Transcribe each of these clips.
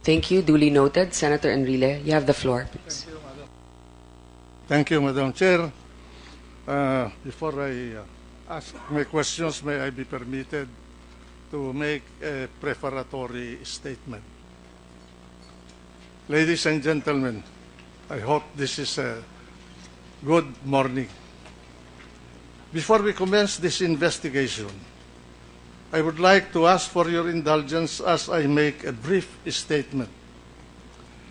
Thank you. Duly noted. Senator Enrile, you have the floor, please. Thank you, Madam Chair. Before I ask my questions, may I be permitted to make a prefatory statement? Ladies and gentlemen, I hope this is a good morning. Before we commence this investigation, I would like to ask for your indulgence as I make a brief statement.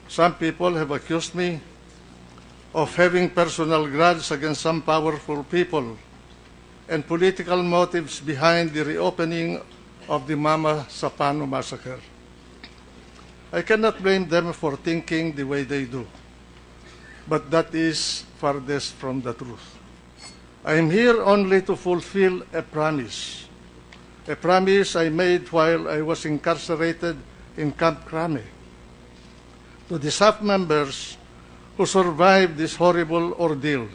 Some people have accused me of having personal grudge against some powerful people and political motives behind the reopening of the Mamasapano massacre. I cannot blame them for thinking the way they do, but that is farthest from the truth. I am here only to fulfill a promise I made while I was incarcerated in Camp Crame. To the staff members who survived this horrible ordeal,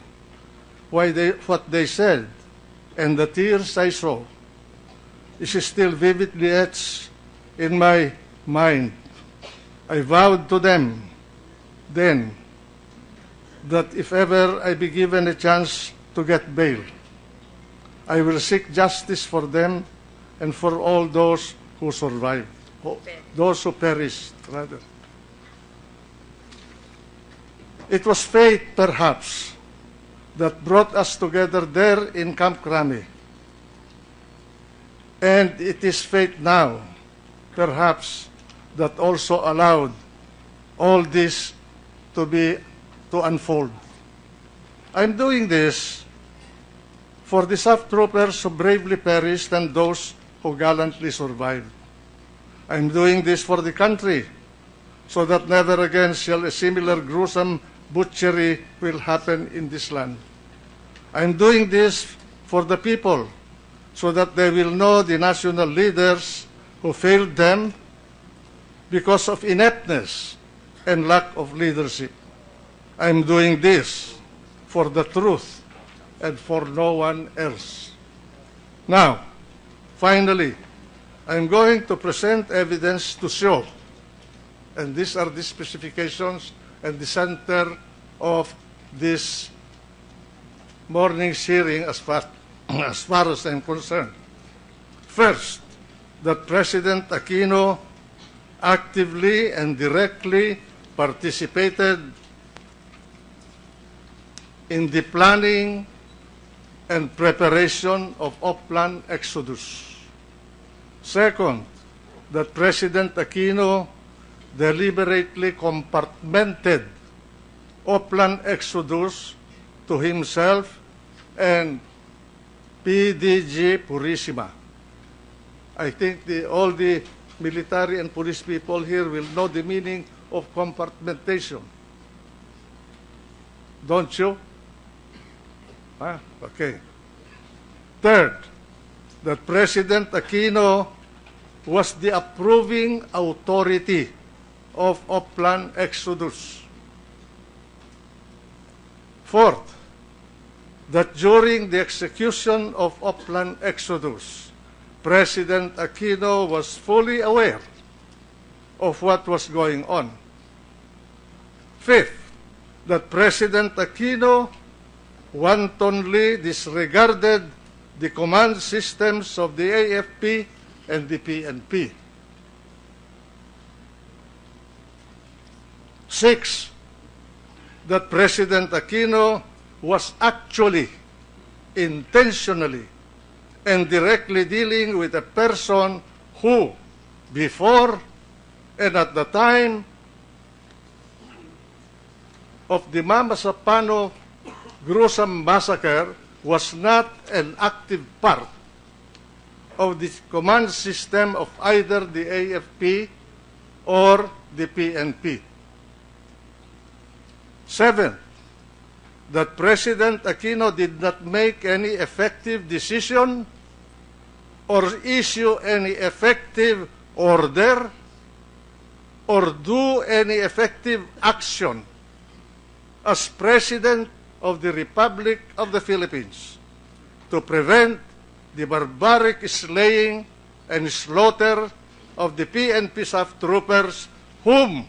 what they said and the tears I saw is still vividly etched in my mind. I vowed to them then that if ever I be given a chance to get bail, I will seek justice for them and for all those who survived, those who perished, rather. It was fate, perhaps, that brought us together there in Camp Crame. And it is fate now, perhaps, that also allowed all this to unfold. I'm doing this for the staff troopers who bravely perished and those who gallantly survived. I'm doing this for the country, so that never again shall a similar gruesome butchery will happen in this land. I'm doing this for the people, so that they will know the national leaders who failed them because of ineptness and lack of leadership. I'm doing this for the truth and for no one else. Now, finally, I'm going to present evidence to show, and these are the specifications and the center of this morning's hearing as far as I'm concerned. First, that President Aquino actively and directly participated in the planning and preparation of Oplan Exodus. Second, that President Aquino deliberately compartmented Oplan Exodus to himself and PDG Purisima. I think all the military and police people here will know the meaning of compartmentation. Don't you? Okay. Third, that President Aquino was the approving authority of Oplan Exodus. Fourth, that during the execution of Oplan Exodus, President Aquino was fully aware of what was going on. Fifth, that President Aquino wantonly disregarded the command systems of the AFP and the PNP. Six, that President Aquino was actually, intentionally, and directly dealing with a person who, before and at the time of the Mamasapano gruesome massacre, was not an active part of the command system of either the AFP or the PNP. Seventh, that President Aquino did not make any effective decision or issue any effective order or do any effective action as President of the Republic of the Philippines to prevent the barbaric slaying and slaughter of the PNP staff troopers whom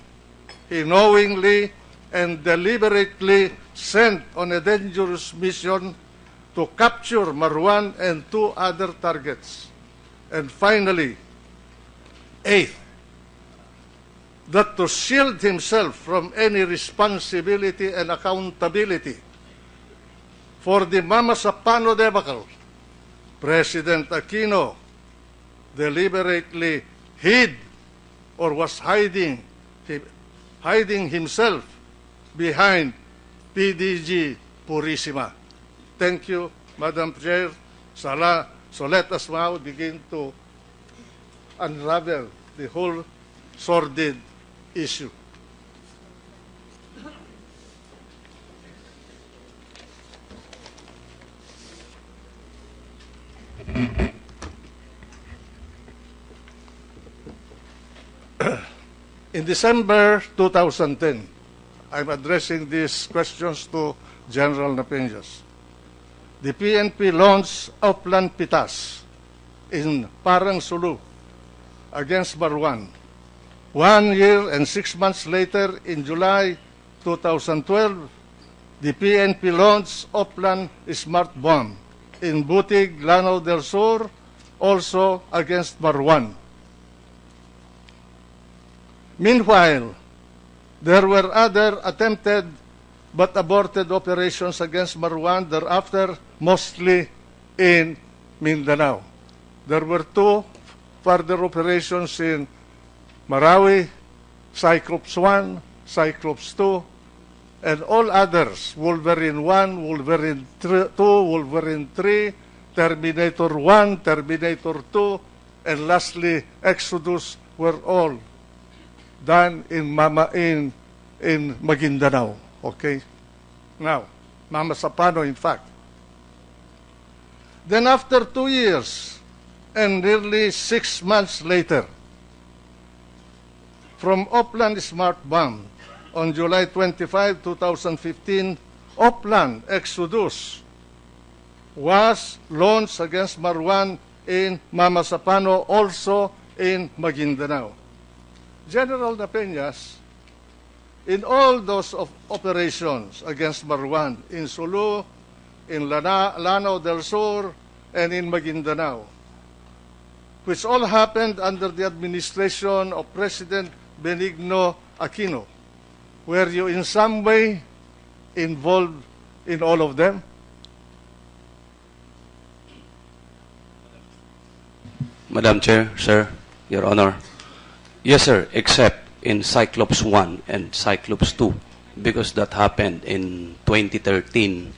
he knowingly and deliberately sent on a dangerous mission to capture Marwan and 2 other targets. And finally, 8th, that to shield himself from any responsibility and accountability for the Mamasapano debacle, President Aquino deliberately hid or was hiding himself behind PDG Purisima. Thank you, Madam Chair. So let us now begin to unravel the whole sordid issue. In December 2010, I'm addressing these questions to General Napeñas. The PNP launched Oplan Pitas in Parang Sulu against Marwan. 1 year and 6 months later, in July 2012, the PNP launched Oplan Smart Bomb in Butig, Lanao del Sur, also against Marwan. Meanwhile, there were other attempted but aborted operations against Marwan thereafter, mostly in Mindanao. There were 2 further operations in Marawi, Cyclops 1, Cyclops 2, and all others, Wolverine 1, Wolverine 2, Wolverine 3, Terminator 1, Terminator 2, and lastly, Exodus, were all done in Maguindanao. Okay? Now, Mamasapano, in fact. Then after 2 years and nearly 6 months later, from Oplan Smart Bomb on July 25, 2015, Oplan Exodus was launched against Marwan in Mamasapano, also in Maguindanao. General Napeñas, in all those operations against Marwan, in Sulu, in Lanao del Sur, and in Maguindanao, which all happened under the administration of President Benigno Aquino, were you in some way involved in all of them? Madam Chair, sir, Your Honor. Yes, sir, except in Cyclops 1 and Cyclops 2, because that happened in 2013,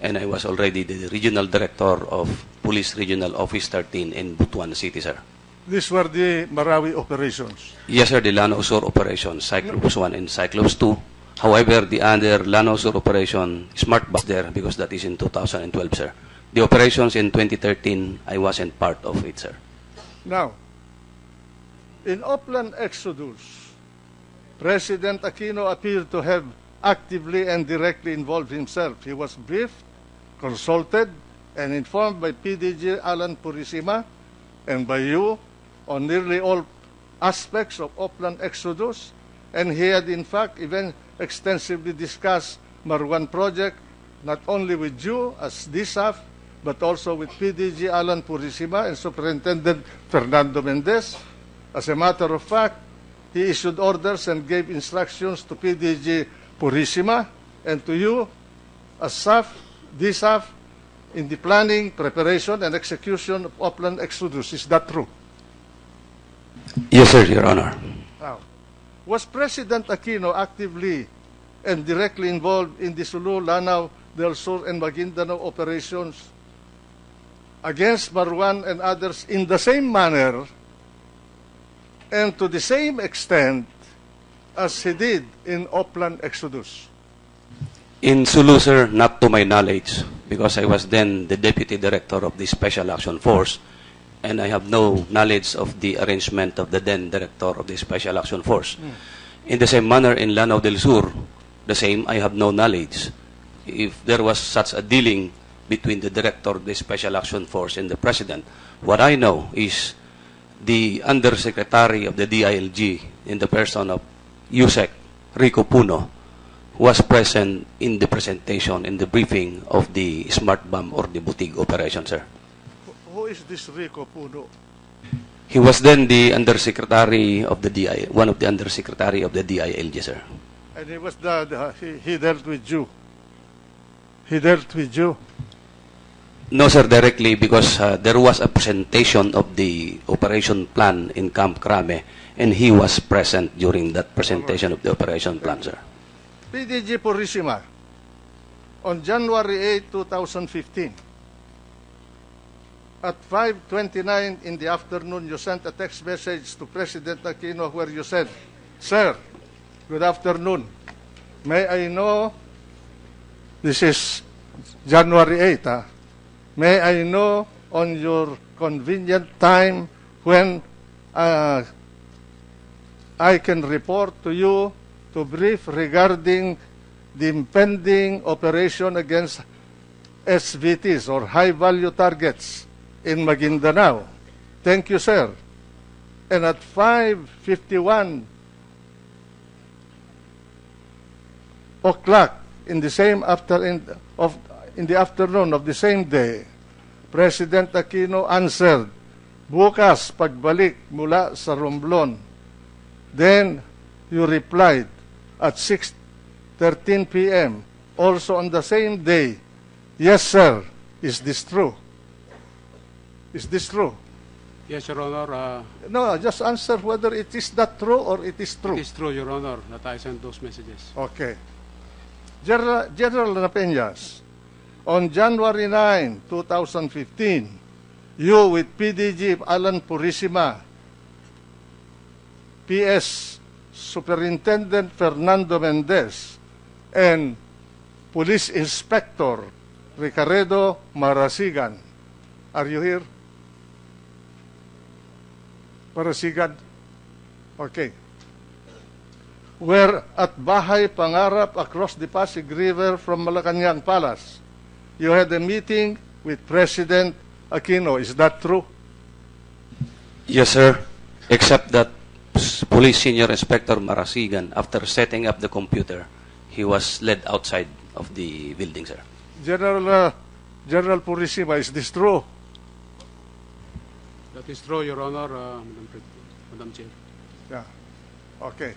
and I was already the Regional Director of Police Regional Office 13 in Butuan City, sir. These were the Marawi operations. Yes, sir, the Lanao Sur operation, Cyclops 1 and Cyclops 2. However, the other Lanao Sur operation, Smart Bus there, because that is in 2012, sir. The operations in 2013, I wasn't part of it, sir. Now, in Oplan Exodus, President Aquino appeared to have actively and directly involved himself. He was briefed, consulted, and informed by PDG Allan Purisima and by you on nearly all aspects of Oplan Exodus, and he had in fact even extensively discussed Marwan project, not only with you as DSAF, but also with PDG Allan Purisima and Superintendent Fernando Mendes. As a matter of fact, he issued orders and gave instructions to PDG Purisima and to you as SAF, DSAF, in the planning, preparation, and execution of Oplan Exodus. Is that true? Yes, sir, Your Honor. Now, was President Aquino actively and directly involved in the Sulu, Lanao del Sur, and Maguindanao operations against Marwan and others in the same manner and to the same extent as he did in Oplan Exodus? In Sulu, sir, not to my knowledge, because I was then the Deputy Director of the Special Action Force, and I have no knowledge of the arrangement of the then Director of the Special Action Force. In the same manner, in Lanao del Sur, the same, I have no knowledge. If there was such a dealing between the Director of the Special Action Force and the President, what I know is the Undersecretary of the DILG, in the person of Yusek Rico Puno was present in the presentation, in the briefing of the smart bomb or the boutique operation, sir. Who is this Rico Puno? He was then the undersecretary of the DI, one of the undersecretary of the DILG, sir. And he was he dealt with you. He dealt with you. No, sir, directly because there was a presentation of the operation plan in Camp Crame, and he was present during that presentation of the operation plan, sir. PDG Purisima, on January 8, 2015, at 5:29 in the afternoon, you sent a text message to President Aquino where you said, "Sir, good afternoon. May I know," this is January 8, "may I know on your convenient time when I can report to you to brief regarding the impending operation against SVTs or high-value targets in Maguindanao. Thank you, sir." And at 5:51 o'clock in the afternoon of the same day, President Aquino answered, "Bukas pagbalik mula sa Romblon." Then you replied at 6:13 p.m. also on the same day, "Yes, sir. Is this true?" Is this true? Yes, Your Honor. No, just answer whether it is not true or it is true. It is true, Your Honor, that I sent those messages. Okay. General La Penaz, on January 9, 2015, you with PDG Allan Purisima, PS Superintendent Fernando Mendes, and Police Inspector Ricardo Marasigan. Are you here? Marasigan? Okay. Were at Bahay Pangarap across the Pasig River from Malacanang Palace. You had a meeting with President Aquino. Is that true? Yes, sir. Except that Police Senior Inspector Marasigan, after setting up the computer, he was led outside of the building, sir. General Purisima, is this true? That is true, Your Honor, Madam Chair. Yeah. Okay.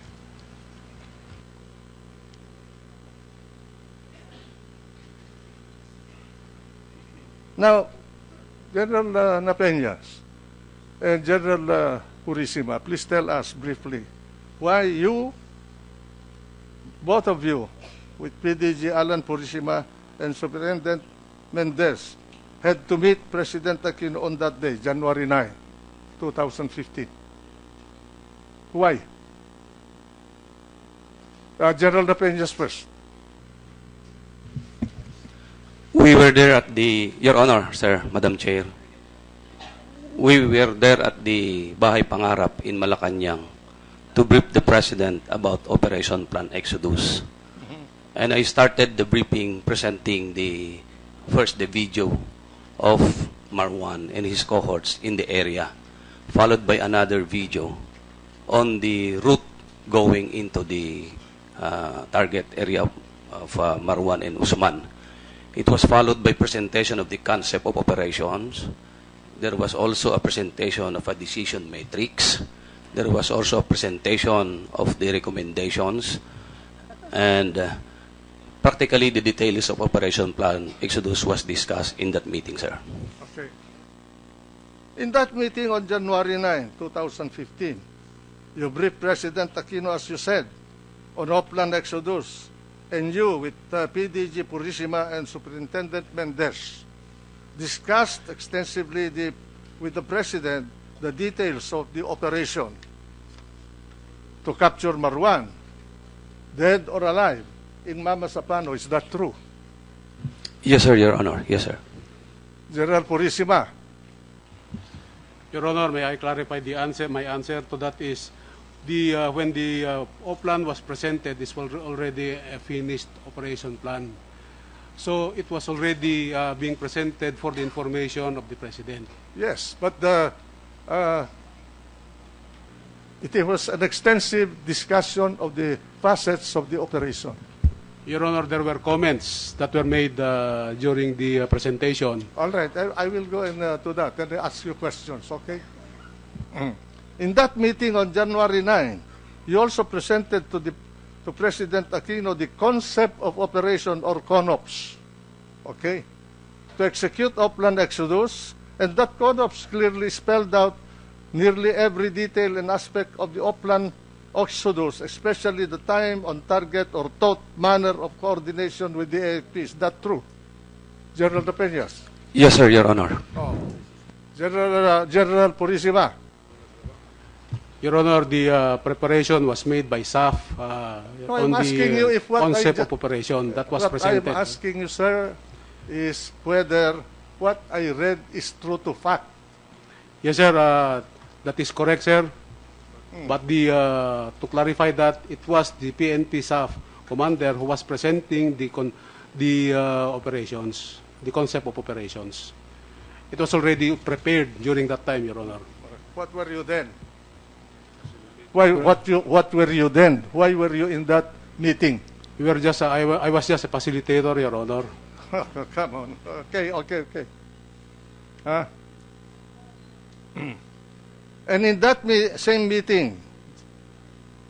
Now, General Napeñas and General Purisima, please tell us briefly why you, both of you, with PDG Allan Purisima and Superintendent Mendes, had to meet President Aquino on that day, January 9, 2015. Why? General Napeñas first. We were there at the, Your Honor, sir, Madam Chair. We were there at the Bahay Pangarap in Malacanang to brief the President about Operation Plan Exodus. And I started the briefing presenting the video of Marwan and his cohorts in the area, followed by another video on the route going into the target area of Marwan and Usman. It was followed by presentation of the concept of operations. There was also a presentation of a decision matrix. There was also a presentation of the recommendations. And practically the details of Operation Plan Exodus was discussed in that meeting, sir. Okay. In that meeting on January 9, 2015, you briefed President Aquino, as you said, on Oplan Exodus, and you, with PDG Purisima and Superintendent Mendes, discussed extensively with the President the details of the operation to capture Marwan, dead or alive, in Mamasapano. Is that true? Yes, sir, Your Honor. Yes, sir. General Purisima. Your Honor, may I clarify the answer? My answer to that is, when the OPLAN was presented, this was already a finished operation plan. So it was already being presented for the information of the President. Yes, but It was an extensive discussion of the facets of the operation. Your Honor, there were comments that were made during the presentation. All right, I will go into that and ask you questions, okay? In that meeting on January 9, you also presented to President Aquino the concept of operation or CONOPS, okay, to execute Oplan Exodus, and that CONOPS clearly spelled out nearly every detail and aspect of the Oplan Exodus, especially the time on target or thought manner of coordination with the AFP. Is that true? General La Penaz? Yes, sir, Your Honor. Oh. General Purisima? Your Honor, the preparation was made by SAF on the concept of operation that was presented. What I'm asking you, sir, is whether what I read is true to fact. Yes, sir, that is correct, sir. But to clarify that, it was the PNP SAF commander who was presenting the operations, the concept of operations. It was already prepared during that time, Your Honor. What were you then? What were you then? Why were you in that meeting? We were just, I was just a facilitator, Your Honor. Come on. Okay. Huh? And in that same meeting,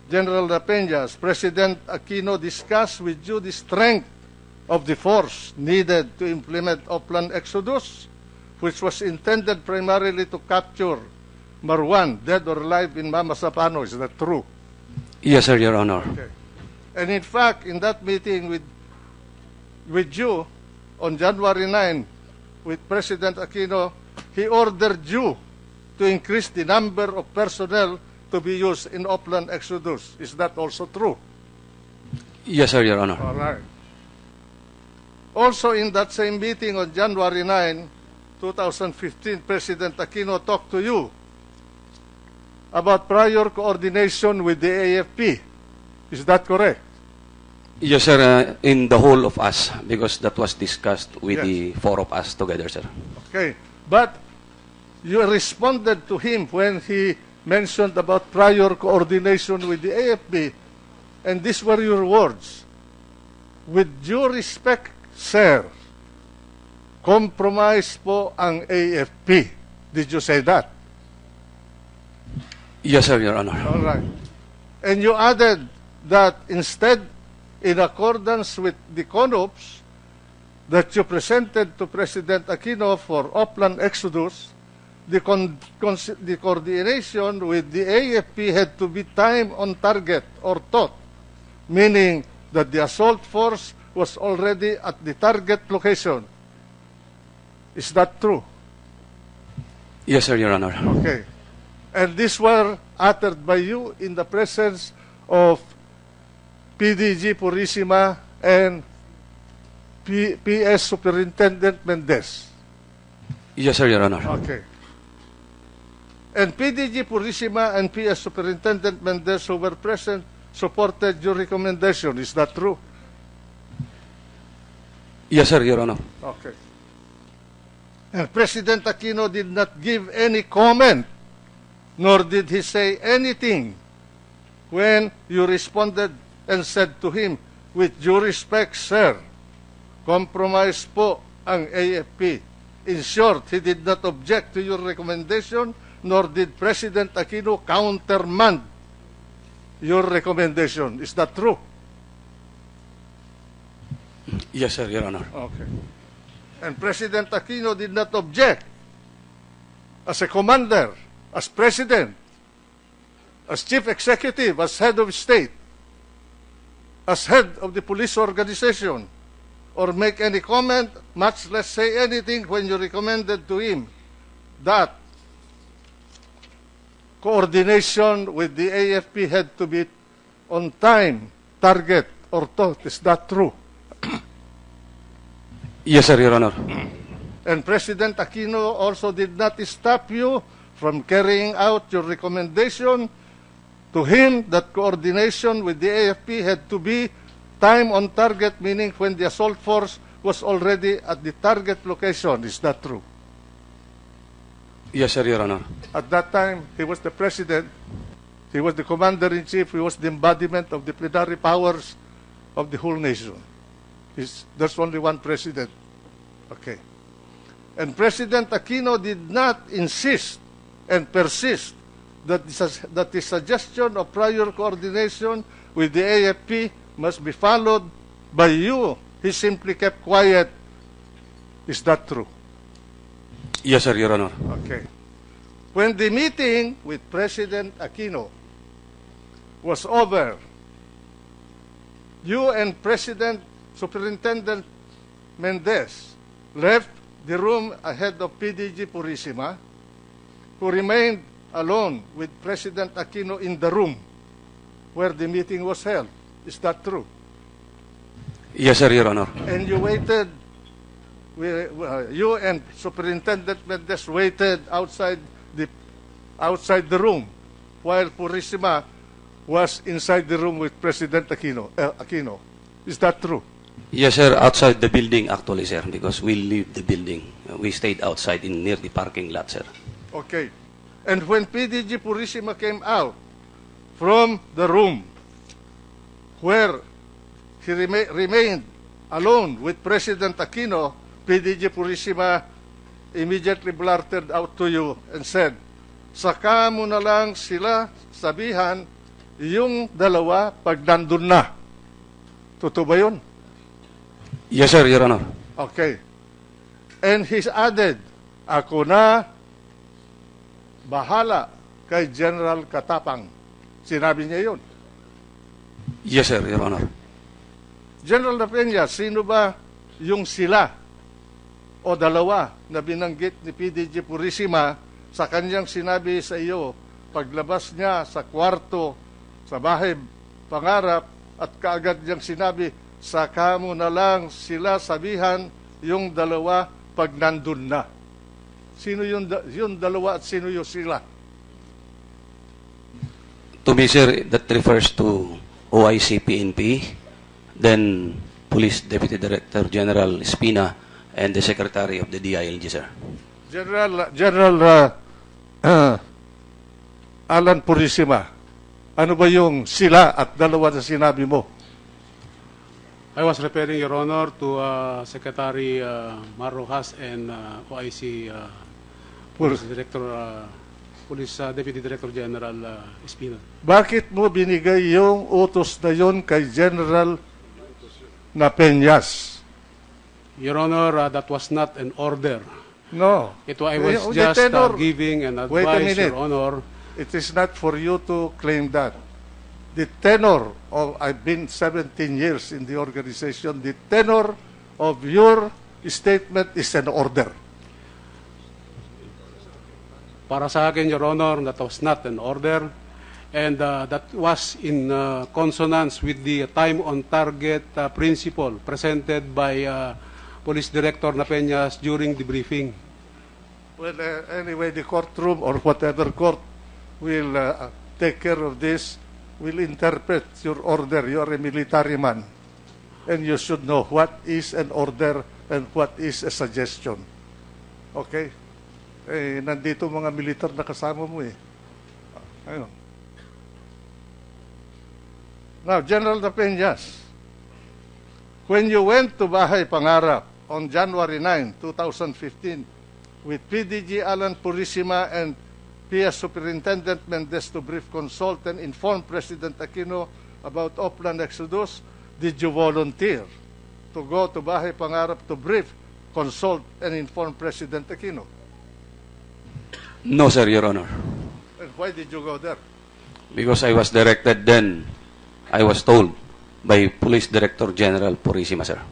General La Penaz, President Aquino discussed with you the strength of the force needed to implement Oplan Exodus, which was intended primarily to capture Marwan, dead or alive, in Mamasapano. Is that true? Yes, sir, Your Honor. Okay. And in fact, in that meeting with you on January 9, with President Aquino, he ordered you to increase the number of personnel to be used in Oplan Exodus. Is that also true? Yes, sir, Your Honor. All right. Also in that same meeting on January 9, 2015, President Aquino talked to you about prior coordination with the AFP. Is that correct? Yes, sir, in the whole of us, because that was discussed with the four of us together, sir. Okay. But you responded to him when he mentioned about prior coordination with the AFP, and these were your words. With due respect, sir, compromise po ang AFP. Did you say that? Yes, sir, Your Honor. All right. And you added that instead, in accordance with the CONOPS that you presented to President Aquino for Oplan Exodus, the coordination with the AFP had to be time on target or thought, meaning that the assault force was already at the target location. Is that true? Yes, sir, Your Honor. Okay. And these were uttered by you in the presence of PDG Purisima and PS Superintendent Mendes. Yes, sir, Your Honor. Okay. And PDG Purisima and PS Superintendent Mendes, who were present, supported your recommendation. Is that true? Yes, sir, Your Honor. Okay. And President Aquino did not give any comment, nor did he say anything when you responded and said to him, with due respect, sir, compromise po ang AFP. In short, he did not object to your recommendation, nor did President Aquino countermand your recommendation. Is that true? Yes, sir, Your Honor. Okay. And President Aquino did not object as a commander, as president, as chief executive, as head of state, as head of the police organization, or make any comment, much less say anything when you recommended to him that coordination with the AFP had to be on time, target, or thought. Is that true? Yes, sir, Your Honor. And President Aquino also did not stop you from carrying out your recommendation to him that coordination with the AFP had to be time on target, meaning when the assault force was already at the target location. Is that true? Yes, sir, Your Honor. At that time, he was the president, He was the commander-in-chief. He was the embodiment of the plenary powers of the whole nation. There's only one president. Okay. And President Aquino did not insist and persist that the suggestion of prior coordination with the AFP must be followed by you. He simply kept quiet. Is that true? Yes, sir, Your Honor. Okay. When the meeting with President Aquino was over, you and Superintendent Mendes left the room ahead of PDG Purisima, who remained alone with President Aquino in the room where the meeting was held. Is that true? Yes, sir, Your Honor. And you waited, you and Superintendent Mendes waited outside the room while Purisima was inside the room with President Aquino. Is that true? Yes, sir, outside the building actually, sir, because we leave the building. We stayed outside near the parking lot, sir. Okay. And when PDG Purisima came out from the room where he remained alone with President Aquino, PDG Purisima immediately blurted out to you and said, saka mo na lang sila sabihan yung dalawa pag nandun na. Totoo ba yun? Yes, sir, Your Honor. Okay. And he added, ako na bahala kay General Catapang. Sinabi niya yun. Yes, sir, Your Honor. General La Penaz, sino ba yung sila o dalawa na binanggit ni PDG Purisima sa kanyang sinabi sa iyo paglabas niya sa kwarto sa bahay pangarap at kaagad niyang sinabi, saka mo na lang sila sabihan yung dalawa pag nandun na. Sino yung dalawa at sino yung sila? To me, sir, that refers to OIC PNP, then Police Deputy Director General Espina, and the Secretary of the DILG, sir. General Allan Purisima, ano ba yung sila at dalawa na sinabi mo? I was referring, Your Honor, to Secretary Marrojas and OIC Police Deputy Director General Espina. Bakit mo binigay yung utos na yun kay General La Penaz? Your Honor, that was not an order. No. I was just giving an advice, Your Honor. It is not for you to claim that. The tenor of, I've been 17 years in the organization, the tenor of your statement is an order. Para sa akin, Your Honor, that was not an order. And that was in consonance with the time-on-target principle presented by Police Director La Penaz during the briefing. Well, anyway, the courtroom or whatever court will take care of this, will interpret your order. You are a military man, and you should know what is an order and what is a suggestion. Okay? Eh, nandito mga militar na kasama mo eh. Ayun. Now, General La Penaz, when you went to Bahay Pangarap on January 9, 2015, with PDG Allan Purisima and PS Superintendent Mendes to brief, consult, and inform President Aquino about Oplan Exodus, did you volunteer to go to Bahay Pangarap to brief, consult, and inform President Aquino? No, sir, Your Honor. And why did you go there? Because I was directed then, I was told by Police Director General Purisima, sir.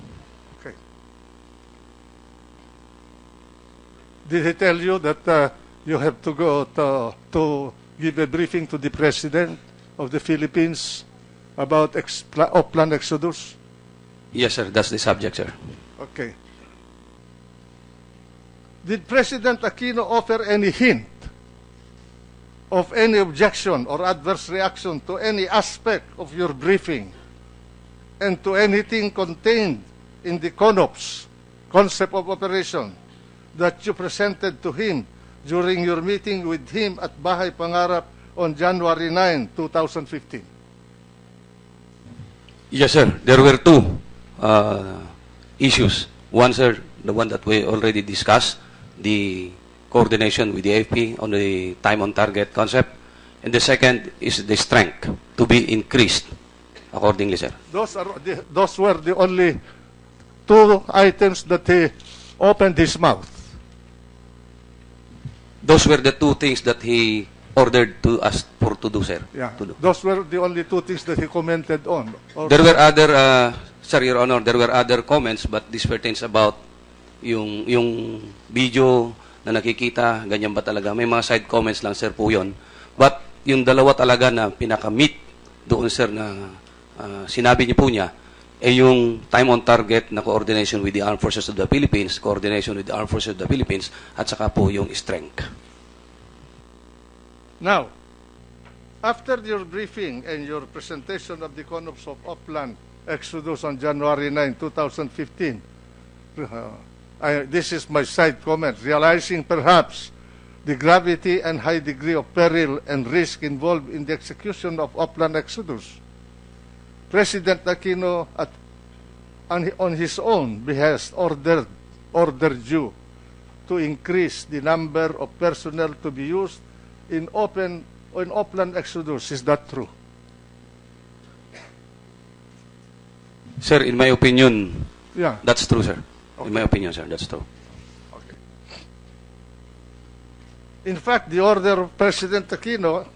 Okay. Did he tell you that you have to go to give a briefing to the President of the Philippines about Oplan Exodus? Yes, sir, that's the subject, sir. Okay. Did President Aquino offer any hint of any objection or adverse reaction to any aspect of your briefing and to anything contained in the CONOPS, concept of operation, that you presented to him during your meeting with him at Bahay Pangarap on January 9, 2015? Yes, sir. There were two issues. One, sir, the one that we already discussed, the coordination with the AFP on the time on target concept. And the second is the strength to be increased accordingly, sir. Those were the only two items that he opened his mouth. Those were the two things that he ordered to us for to do, sir. Yeah. To do. Those were the only two things that he commented on. There were other, sir, Your Honor, there were other comments, but this pertains about yung video na nakikita, ganyan ba talaga? May mga side comments lang, sir, po yun. But yung dalawa talaga na pinaka-meet doon, sir, na sinabi niyo po niya, yung time on target na coordination with the Armed Forces of the Philippines, coordination with the Armed Forces of the Philippines, at saka po yung strength. Now, after your briefing and your presentation of the concepts of upland exodus on January 9, 2015, this is my side comment, realizing perhaps the gravity and high degree of peril and risk involved in the execution of upland exodus, President Aquino, on his own behest, ordered you to increase the number of personnel to be used in upland exodus. Is that true? Sir, in my opinion, Yeah. that's true, sir. Okay. In my opinion, sir, that's true. Okay. In fact, the order of President Aquino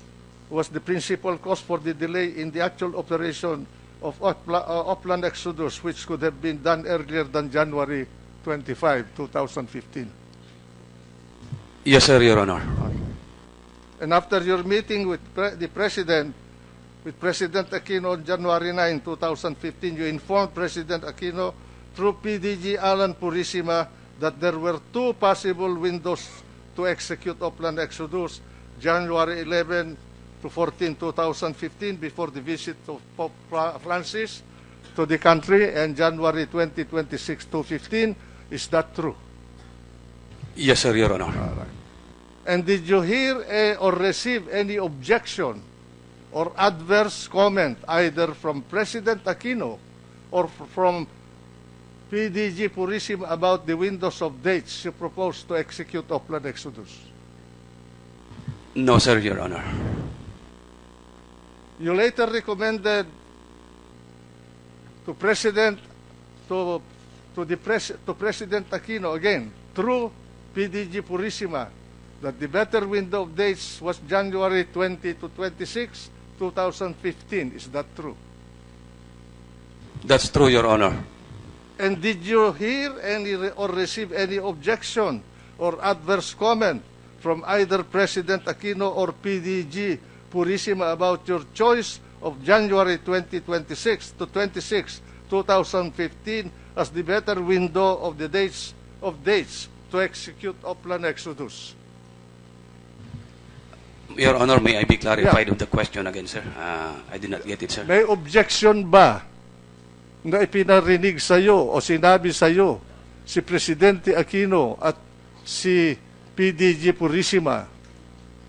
was the principal cause for the delay in the actual operation of upland exodus, which could have been done earlier than January 25, 2015. Yes, sir, Your Honor. And after your meeting with President Aquino on January 9, 2015, you informed President Aquino through PDG Allan Purisima that there were two possible windows to execute upland exodus, January 11 to 14, 2015, before the visit of Pope Francis to the country, and January 20, 26 to 15. Is that true? Yes, sir, Your Honor. And did you hear or receive any objection or adverse comment either from President Aquino or from PDG Purisima about the windows of dates you proposed to execute upland exodus? No, sir, Your Honor. You later recommended to President Aquino again through PDG Purisima that the better window of dates was January 20 to 26, 2015. Is that true? That's true, Your Honor. And did you hear or receive any objection or adverse comment from either President Aquino or PDG Purisima about your choice of January 2026 to 26, 2015 as the better window of the dates to execute upland exodus? Your Honor, may I be clarified of the question again, sir? I did not get it, sir. May objection ba na ipinarinig sa iyo o sinabi sa iyo si Presidente Aquino at si PDG Purisima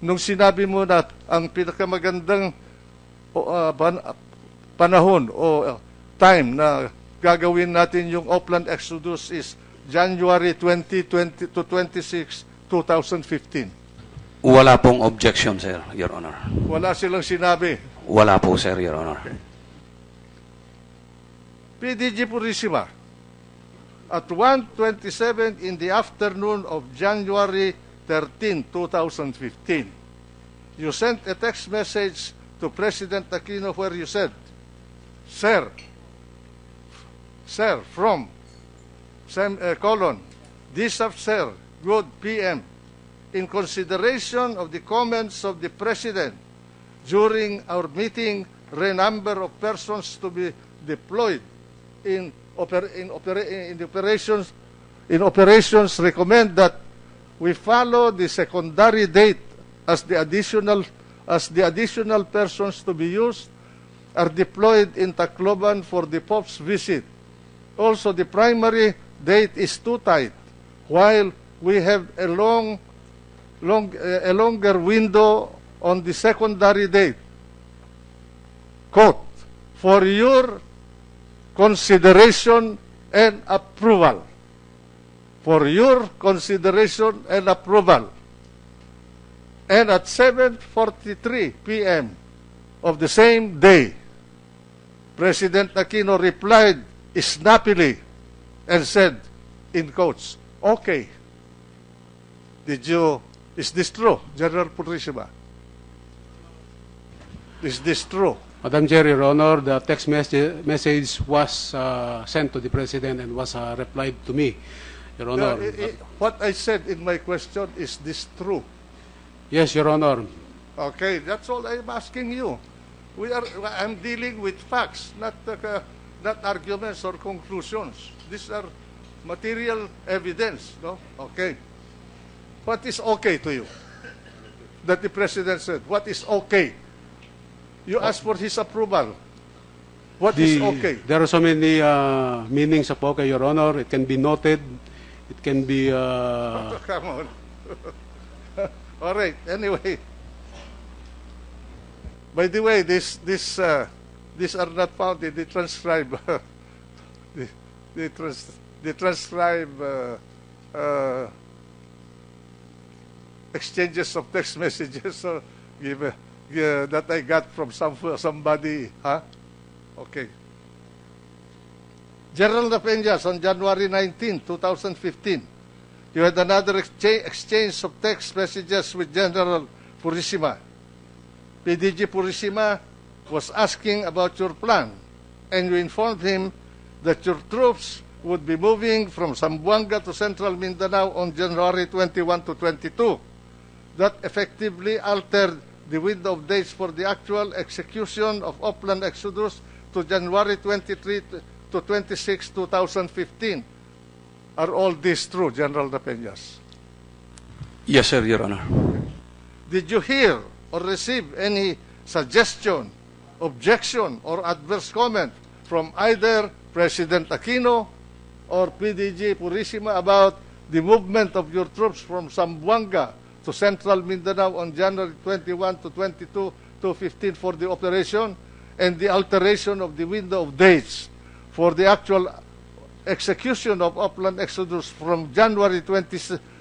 nung sinabi mo na ang pinakamagandang panahon o time na gagawin natin yung upland exodus is January 20 to 26, 2015? Wala pong objection, sir, Your Honor. Wala silang sinabi. Wala po, sir, Your Honor. PDG Purisima, at 1:27 in the afternoon of January 13, 2015, you sent a text message to President Aquino where you said, Sir, from DSAF, sir, good PM, in consideration of the comments of the President during our meeting, the number of persons to be deployed in operations recommend that we follow the secondary date as the additional persons to be used are deployed in Tacloban for the Pope's visit. Also, the primary date is too tight, while we have a longer window on the secondary date, quote, for your consideration and approval. For your consideration and approval. And at 7:43 p.m. of the same day, President Aquino replied snappily and said, in quotes, okay. Is this true, General Purisima? Is this true? Madam Chair, Your Honor, the text message was sent to the President and was replied to me, Your Honor. What I said in my question, is this true? Yes, Your Honor. Okay, that's all I'm asking you. I'm dealing with facts, not arguments or conclusions. These are material evidence, no? Okay. What is okay to you? That the President said, what is okay? You asked for his approval. What is okay? There are so many meanings of okay, Your Honor. It can be noted. It can be... Come on. All right. Anyway. By the way, these are not found in the transcribe. the transcribe exchanges of text messages that I got from somebody. Huh? Okay. General La Penaz, on January 19, 2015, you had another exchange of text messages with General Purisima. PDG Purisima was asking about your plan, and you informed him that your troops would be moving from Zamboanga to Central Mindanao on January 21 to 22. That effectively altered the window of dates for the actual execution of Upland Exodus to January 23 to 26, 2015. Are all these true, General La Penaz? Yes, sir, Your Honor. Did you hear or receive any suggestion, objection, or adverse comment from either President Aquino or PDG Purisima about the movement of your troops from Zamboanga to Central Mindanao on January 21 to 22 to 15 for the operation, and the alteration of the window of dates for the actual execution of Upland Exodus from January 20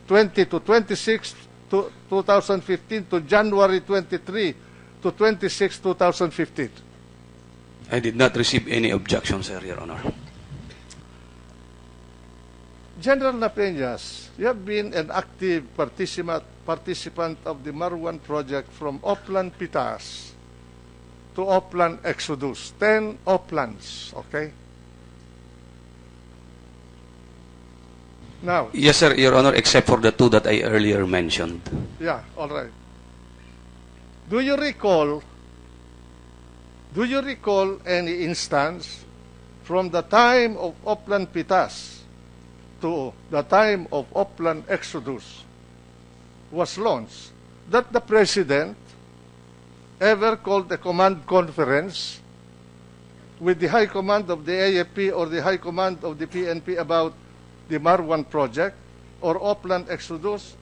to 26 to 2015 to January 23 to 26, 2015? I did not receive any objection, sir, Your Honor. General La Penaz, you have been an active participant of the Marwan project from Upland Pitas to Upland Exodus. 10 uplands, okay? Now, Yes, sir, Your Honor, except for the two that I earlier mentioned. yeah, all right. Do you recall any instance from the time of Upland Pitas to the time of Upland Exodus was launched that the President ever called a command conference with the High Command of the AFP or the High Command of the PNP about the Marwan project or Upland Exodus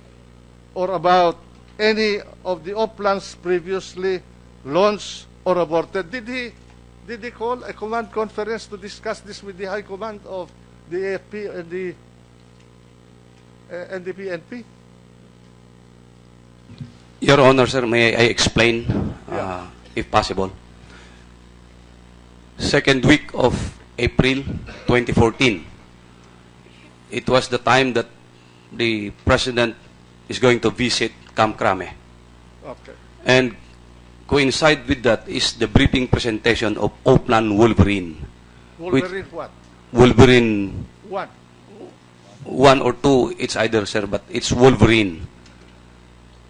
or about any of the uplands previously launched or aborted? Did he call a command conference to discuss this with the High Command of the AFP and the PNP? Your Honor, sir, may I explain, Yeah. if possible? Second week of April 2014, it was the time that the President is going to visit Camp Crame. Okay. And coincide with that is the briefing presentation of Upland Wolverine. Wolverine what? Wolverine, What? 1 or 2, it's either, sir, but it's Wolverine.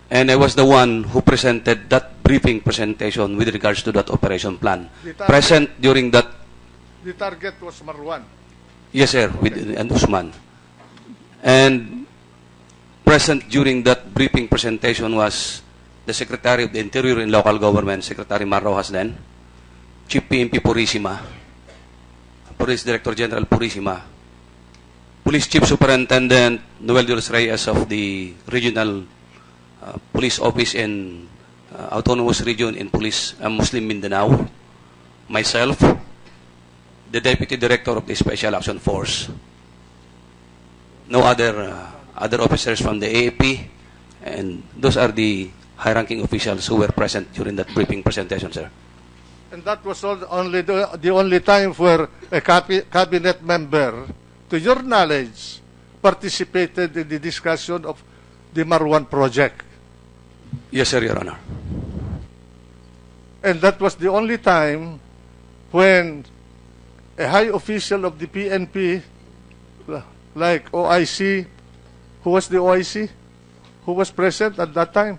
And I was the one who presented that briefing presentation with regards to that operation plan. The target- Present during that, The target was Marwan. yes, sir, with and Usman. And present during that briefing presentation was the Secretary of the Interior and Local Government, Secretary Marrojas then, Chief PNP Purisima, Police Director General Purisima, Police Chief Superintendent Noel de los Reyes of the Regional Police Office in Autonomous Region in Police Muslim Mindanao, myself, the Deputy Director of the Special Action Force, no other officers from the AAP, and those are the high-ranking officials who were present during that briefing presentation, sir. And that was only the only time where a cabinet member, to your knowledge, participated in the discussion of the Marwan project. Yes, sir, Your Honor. And that was the only time when a high official of the PNP, like OIC, who was the OIC? Who was present at that time?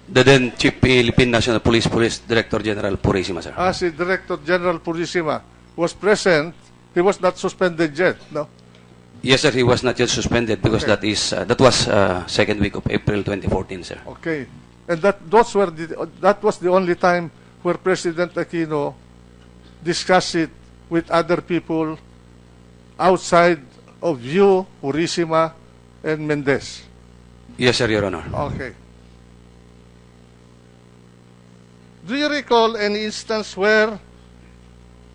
The then Chief Philippine National Police Director General Purisima, sir. As the Director General Purisima was present, he was not suspended yet, no? Yes, sir, he was not yet suspended because Okay. that was second week of April 2014, sir. Okay. And that was the only time where President Aquino discussed it with other people outside of you, Purisima, and Mendes. Yes, sir, Your Honor. Okay. Do you recall any instance where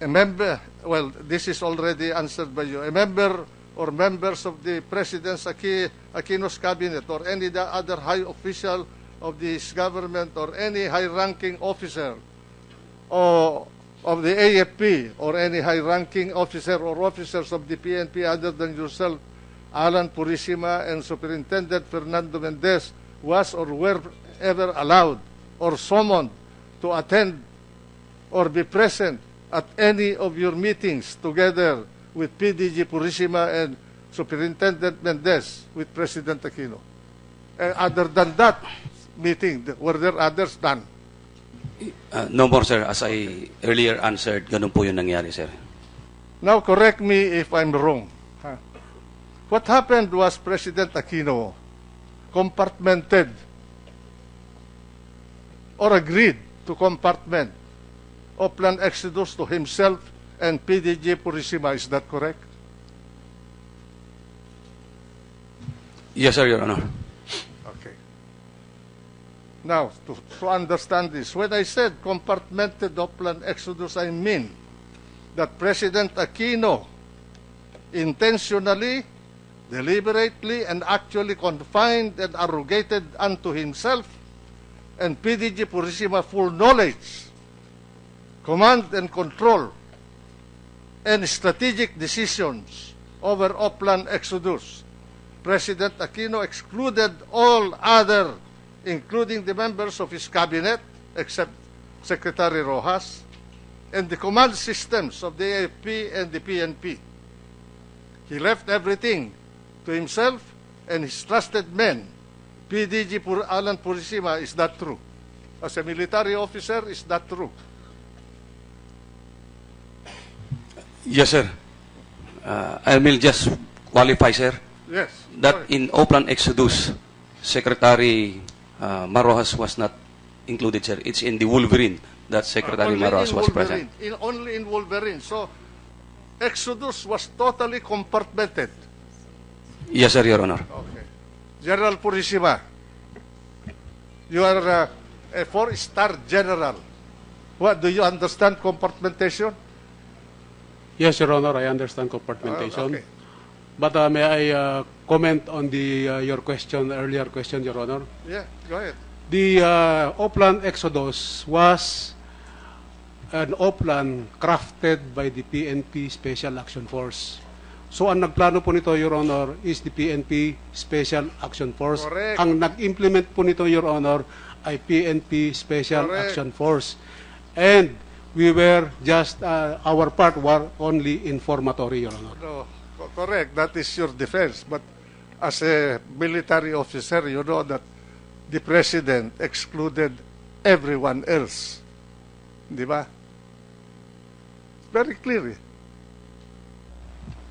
a member, well, this is already answered by you, a member or members of the President's Aquino's cabinet or any other high official of this government or any high-ranking officer or of the AFP or any high-ranking officer or officers of the PNP other than yourself, Allan Purisima and Superintendent Fernando Mendes, was or were ever allowed or summoned to attend or be present at any of your meetings together with PDG Purisima and Superintendent Mendes with President Aquino? Other than that meeting, were there others? None. No more, sir. As I earlier answered, ganun po yung nangyari, sir. Now, correct me if I'm wrong. What happened was President Aquino compartmented or agreed to compartment Oplan Exodus to himself and PDG Purisima. Is that correct? Yes, sir, Your Honor. Okay. Now, to understand this, when I said compartmented Oplan Exodus, I mean that President Aquino intentionally, deliberately, and actually confined and arrogated unto himself and PDG Purisima full knowledge, command and control, and strategic decisions over Oplan Exodus. President Aquino excluded all other, including the members of his cabinet, except Secretary Rojas, and the command systems of the AFP and the PNP. He left everything to himself and his trusted men. PDG Allan Purisima, is that true? As a military officer, is that true? Yes, sir. I will just qualify, sir, Yes. that Sorry. in Oplan Exodus, Secretary Marojas was not included, sir. It's in the Wolverine that Secretary Only Marojas in was Wolverine. present. Only in Wolverine. So, Exodus was totally compartmented. Yes, sir, Your Honor. Okay. General Purisima, you are a four-star general. What, do you understand compartmentation? Yes, Your Honor, I understand compartmentation. Okay. But may I comment on your question, earlier question, Your Honor? Yeah, go ahead. The Oplan Exodus was an Oplan crafted by the PNP Special Action Force. So ang nagplano po nito, Your Honor, is the PNP Special Action Force. Correct. Ang nag-implement po nito, Your Honor, ay PNP Special Correct. Action Force. And we were just, our part were only informatory, Your Honor. No, correct. That is your defense. But as a military officer, you know that the president excluded everyone else. Di ba? Very clear.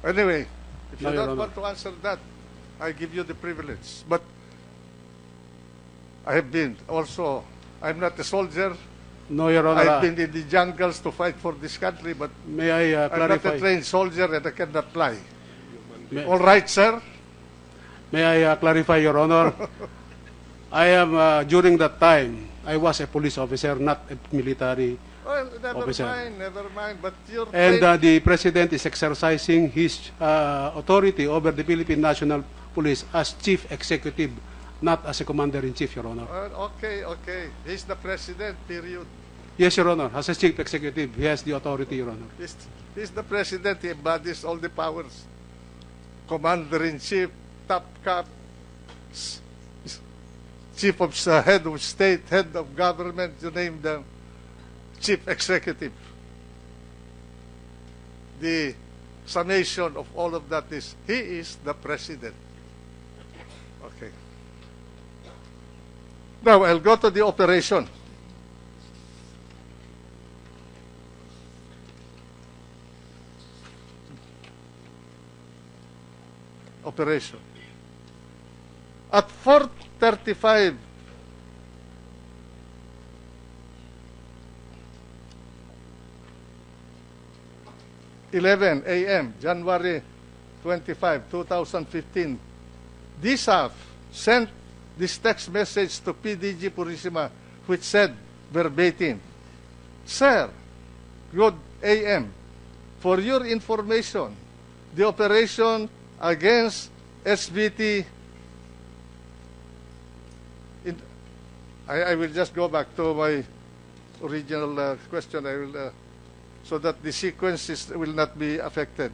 Anyway, if you No, Your don't Honor. want to answer that, I give you the privilege. But I have been also, I'm not a soldier. No, Your Honor. I've been in the jungles to fight for this country, but May I I'm not a clarify? trained soldier and I cannot fly. May, All right, sir? may I clarify, Your Honor? I am, during that time, I was a police officer, not a military Well, officer. never mind. But you're And the President is exercising his authority over the Philippine National Police as Chief Executive, not as a Commander-in-Chief, Your Honor. okay. He's the president, period. Yes, Your Honor. As a Chief Executive, he has the authority, Your Honor. He's the president. He embodies all the powers. Commander-in-chief, top cap, chief of head of state, head of government, you name them, chief executive. The summation of all of that is, he is the president. Okay. Now, I'll go to the operation. Operation. At 4:35 11 a.m., January 25, 2015, DSAF sent this text message to PDG Purisima, which said verbatim, "Sir, good AM. For your information, the operation against SBT..." I will just go back to my original question. I will, so that the sequences will not be affected.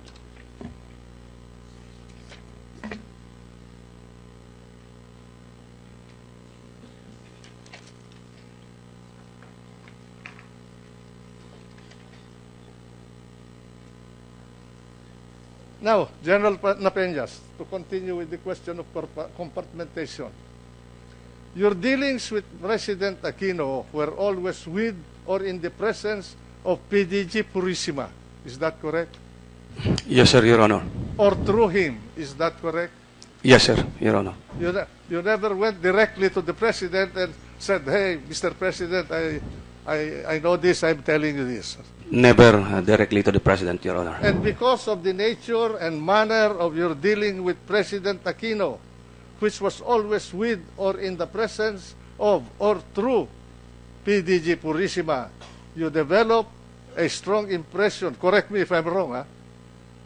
Now, General Napeñas, to continue with the question of compartmentation. Your dealings with President Aquino were always with or in the presence of PDG Purisima. Is that correct? Yes, sir, Your Honor. Or through him. Is that correct? Yes, sir, Your Honor. You never went directly to the President and said, "Hey, Mr. President, I know this, I'm telling you this." Never directly to the President, Your Honor. And because of the nature and manner of your dealing with President Aquino, which was always with or in the presence of or through PDG Purisima, you develop a strong impression, correct me if I'm wrong,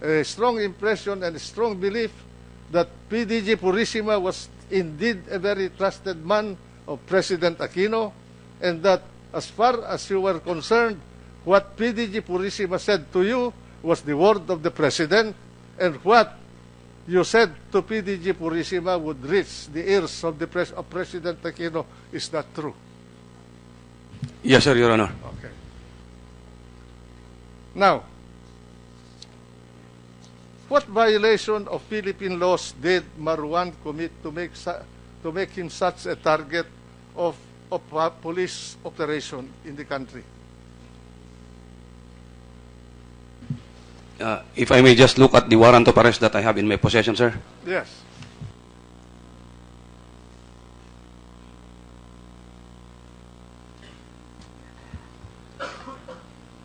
a strong impression and a strong belief that PDG Purisima was indeed a very trusted man of President Aquino, and that as far as you were concerned, what PDG Purisima said to you was the word of the President, and what you said to PDG Purisima would reach the ears of of President Aquino. Is that true? Yes, sir, Your Honor. Okay. Now, what violation of Philippine laws did Marwan commit to make him such a target of police operation in the country? If I may just look at the warrant of arrest that I have in my possession, sir. Yes.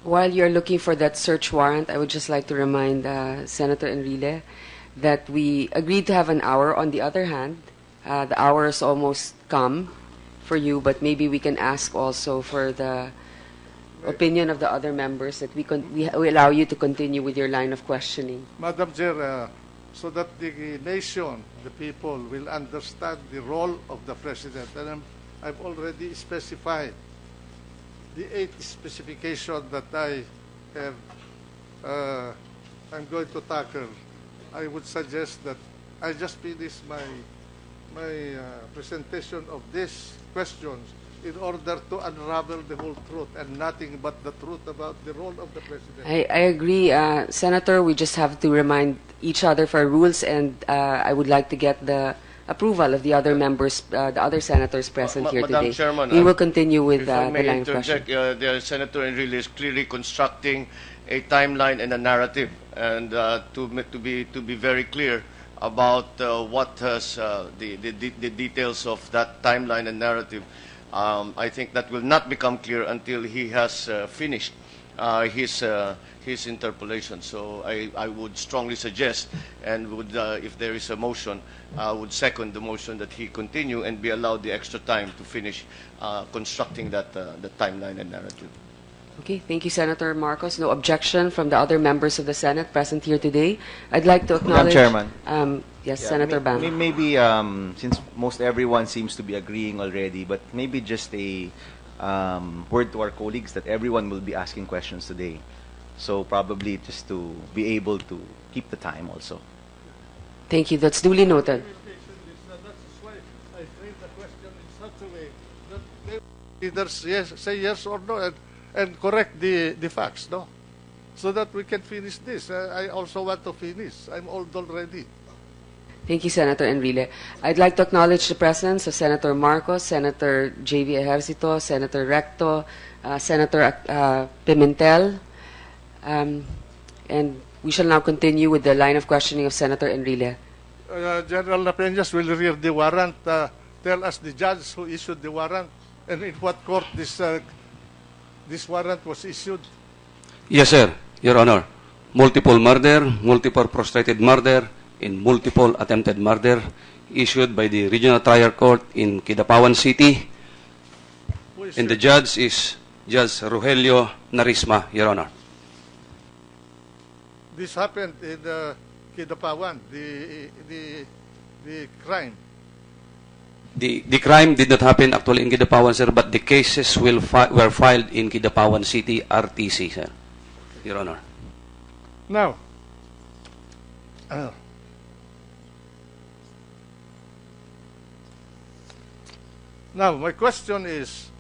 While you're looking for that search warrant, I would just like to remind Senator Enrile that we agreed to have an hour. On the other hand, the hour has almost come for you, but maybe we can ask also for the opinion of the other members that we allow you to continue with your line of questioning. Madam Chair, so that the nation, the people, will understand the role of the President. And I've already specified the 8 specifications that I have, I'm going to tackle. I would suggest that I just finish my presentation of these questions in order to unravel the whole truth and nothing but the truth about the role of the President. I agree, Senator. We just have to remind each other for rules, and I would like to get the approval of the other members, the other senators present here Madam today. Chairman, We will continue with if the I may line of question. interject, the Senator Enrile is clearly constructing a timeline and a narrative, and to be very clear about what has the details of that timeline and narrative. I think that will not become clear until he has finished his interpolation. So I would strongly suggest, and would, if there is a motion, I would second the motion that he continue and be allowed the extra time to finish constructing that the timeline and narrative. Okay, thank you, Senator Marcos. No objection from the other members of the Senate present here today. I'd like to acknowledge... Chairman. Yes, Senator Bam. Maybe, since most everyone seems to be agreeing already, but maybe just a word to our colleagues that everyone will be asking questions today. So probably just to be able to keep the time also. Thank you. That's duly noted. That's why I framed the question in such a way that they either say yes or no and correct the facts, no? So that we can finish this. I also want to finish. I'm old already. Thank you, Senator Enrile. I'd like to acknowledge the presence of Senator Marcos, Senator J.V. Ejercito, Senator Recto, Senator Pimentel, and we shall now continue with the line of questioning of Senator Enrile. General La Penaz will read the warrant. Tell us the judge who issued the warrant and in what court this warrant was issued. Yes, sir, Your Honor. Multiple murder, multiple prostrated murder, and multiple attempted murder issued by the Regional Trial Court in Kidapawan City. And the judge is Judge Rogelio Narisma, Your Honor. This happened in Kidapawan, the crime. The crime did not happen actually in Kidapawan, sir, but the cases were filed in Kidapawan City, RTC, sir, Your Honor. Now, my question is,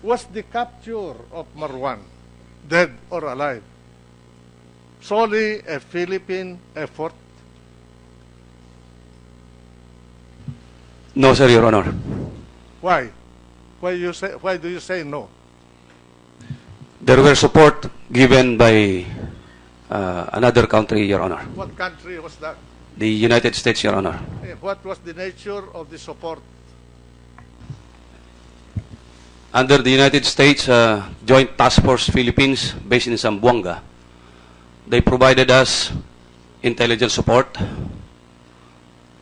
was the capture of Marwan, dead or alive, solely a Philippine effort? No, sir, Your Honor. Why? Why do you say no? There were support given by another country, Your Honor. What country was that? The United States, Your Honor. What was the nature of the support? Under the United States Joint Task Force Philippines, based in Zamboanga, they provided us intelligence support,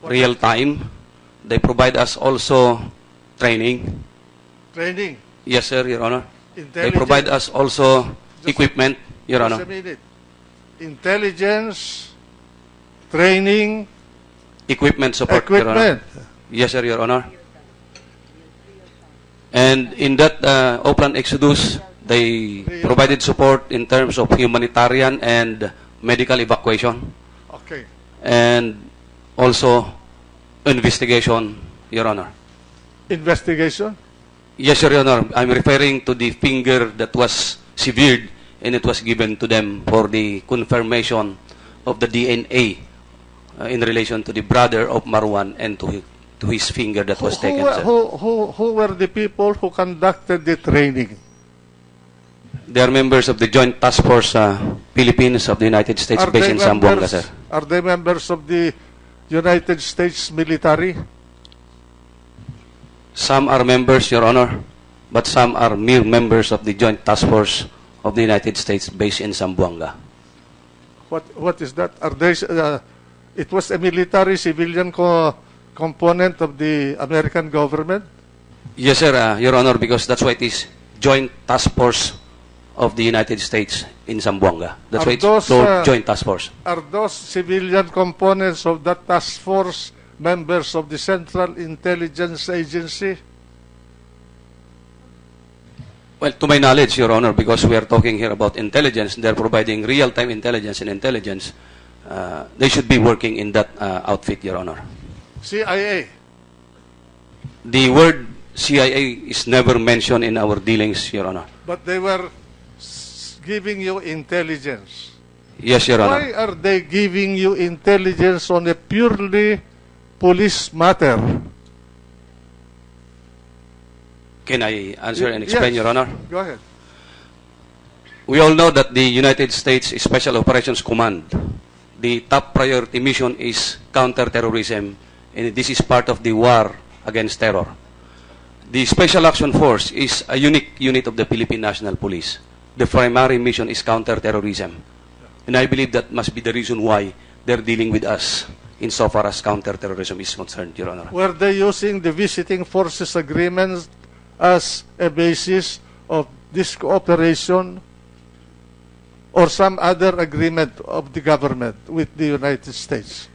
real time. They provide us also training. Training? Yes, sir, Your Honor. They Intelligence? provide us also equipment, Your Honor. Just a minute. Intelligence, training, Equipment support, Your Honor. equipment. Yes, sir, Your Honor. And in that Oplan Exodus, they provided support in terms of humanitarian and medical evacuation, Okay. and also investigation, Your Honor. Investigation? Yes, Your Honor. I'm referring to the finger that was severed and it was given to them for the confirmation of the DNA in relation to the brother of Marwan and to his finger that was taken, sir. Who were the people who conducted the training? They are members of the Joint Task Force Philippines of the United States based in Zamboanga, sir. Are they members of the United States military? Some are members, Your Honor, but some are mere members of the Joint Task Force of the United States based in Zamboanga. What is that? Are they? It was a military civilian component of the American government? Yes, sir, Your Honor, because that's why it is Joint Task Force of the United States in Zamboanga. That's Are why it's those, called Joint Task Force. Are those civilian components of that task force members of the Central Intelligence Agency? Well, to my knowledge, Your Honor, because we are talking here about intelligence, they're providing real-time intelligence and intelligence. They should be working in that outfit, Your Honor. CIA? The word CIA is never mentioned in our dealings, Your Honor. But they were giving you intelligence. Yes, Your Honor. Why are they giving you intelligence on a purely police matter? Can I answer and explain, Yes. Your Honor? Go ahead. We all know that the United States Special Operations Command, the top priority mission is counterterrorism, and this is part of the war against terror. The Special Action Force is a unique unit of the Philippine National Police. the primary mission is counterterrorism. And I believe that must be the reason why they're dealing with us insofar as counterterrorism is concerned, Your Honor. Were they using the visiting forces agreements as a basis of this cooperation or some other agreement of the government with the United States?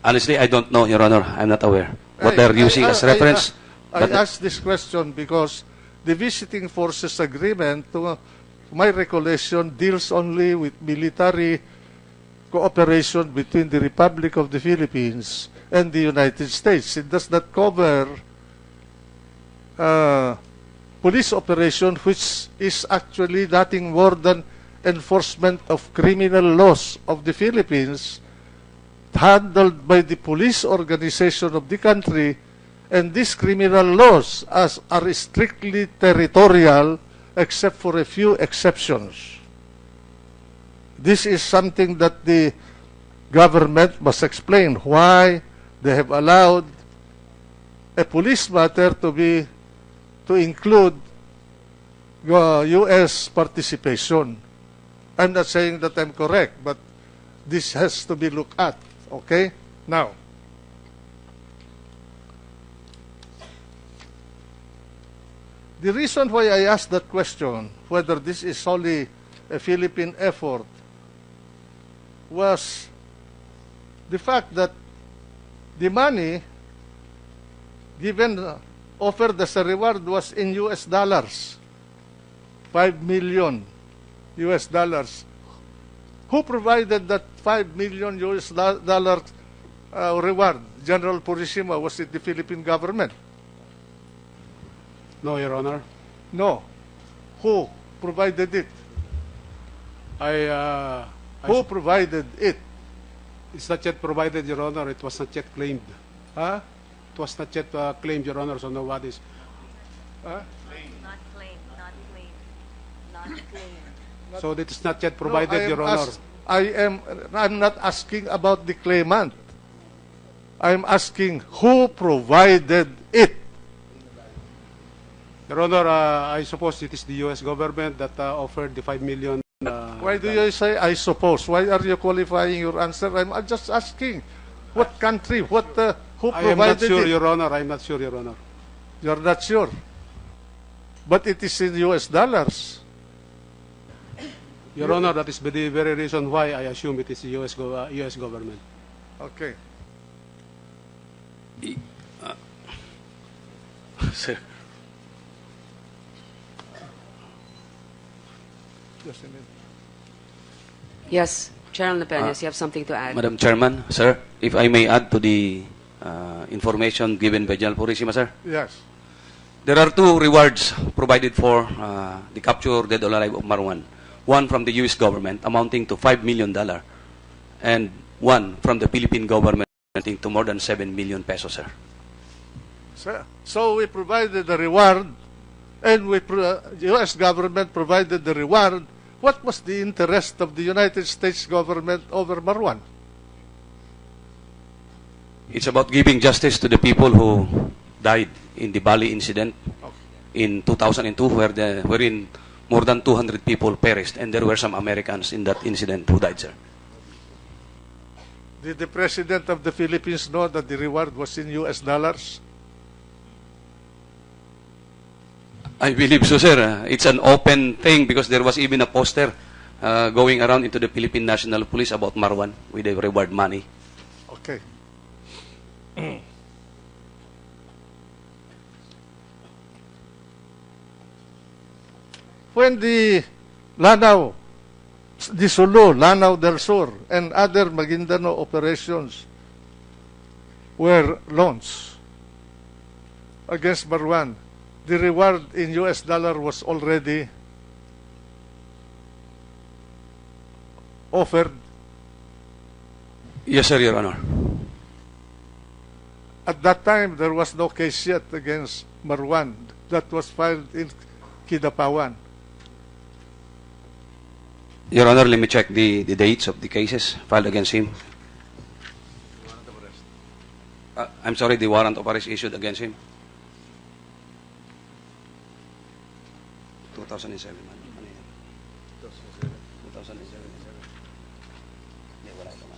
Honestly, I don't know, Your Honor. I'm not aware. What they're using as reference. I asked this question because the visiting forces agreement, to my recollection, deals only with military cooperation between the Republic of the Philippines and the United States. It does not cover police operation, which is actually nothing more than enforcement of criminal laws of the Philippines, handled by the police organization of the country, and these criminal laws are strictly territorial except for a few exceptions. This is something that the government must explain why they have allowed a police matter to include U.S. participation. I'm not saying that I'm correct, but this has to be looked at. Okay? Now, the reason why I asked that question, whether this is solely a Philippine effort, was the fact that the money given, offered as a reward was in US dollars, 5 million US dollars. Who provided that 5 million US dollar reward? General Purisima, was it the Philippine government? No, Your Honor. No. Who provided it? Who provided it? It's not yet provided, Your Honor. It was not yet claimed. Huh? It was not yet claimed, Your Honor, so nobody's... Huh? Not claimed, not claimed, not claimed. So it is not yet provided, Your Honor. I'm not asking about the claimant. I'm asking who provided it. Your Honor, I suppose it is the U.S. government that offered the 5 million. Why do you say I suppose? Why are you qualifying your answer? I'm just asking. What country? Who provided I am not sure, it? Your Honor. I'm not sure, Your Honor. You're not sure. But it is in US dollars. Your Honor, that is the very reason why I assume it is the U.S. government. Okay. Sir. Just a minute. Yes, Chairman La Penaz, you have something to add? Madam Chairman, sir, if I may add to the information given by General Purisima, sir. Yes. There are two rewards provided for the capture dead or alive of Marwan. One from the U.S. government amounting to $5 million and one from the Philippine government amounting to more than 7 million pesos, sir. So we provided the reward and U.S. government provided the reward. What was the interest of the United States government over Marwan? It's about giving justice to the people who died in the Bali incident in 2002, wherein more than 200 people perished, and there were some Americans in that incident who died, sir. Did the President of the Philippines know that the reward was in US dollars? I believe so, sir. It's an open thing because there was even a poster going around into the Philippine National Police about Marwan with the reward money. Okay. When the Lanao, the Sulu, Lanao del Sur, and other Maguindanao operations were launched against Marwan, the reward in US dollar was already offered. Yes, sir, Your Honor. At that time, there was no case yet against Marwan that was filed in Kidapawan. Your Honor, let me check the dates of the cases filed against him. I'm sorry, the warrant of arrest issued against him. 2007. Ano yan? 2007. Hindi, wala ito.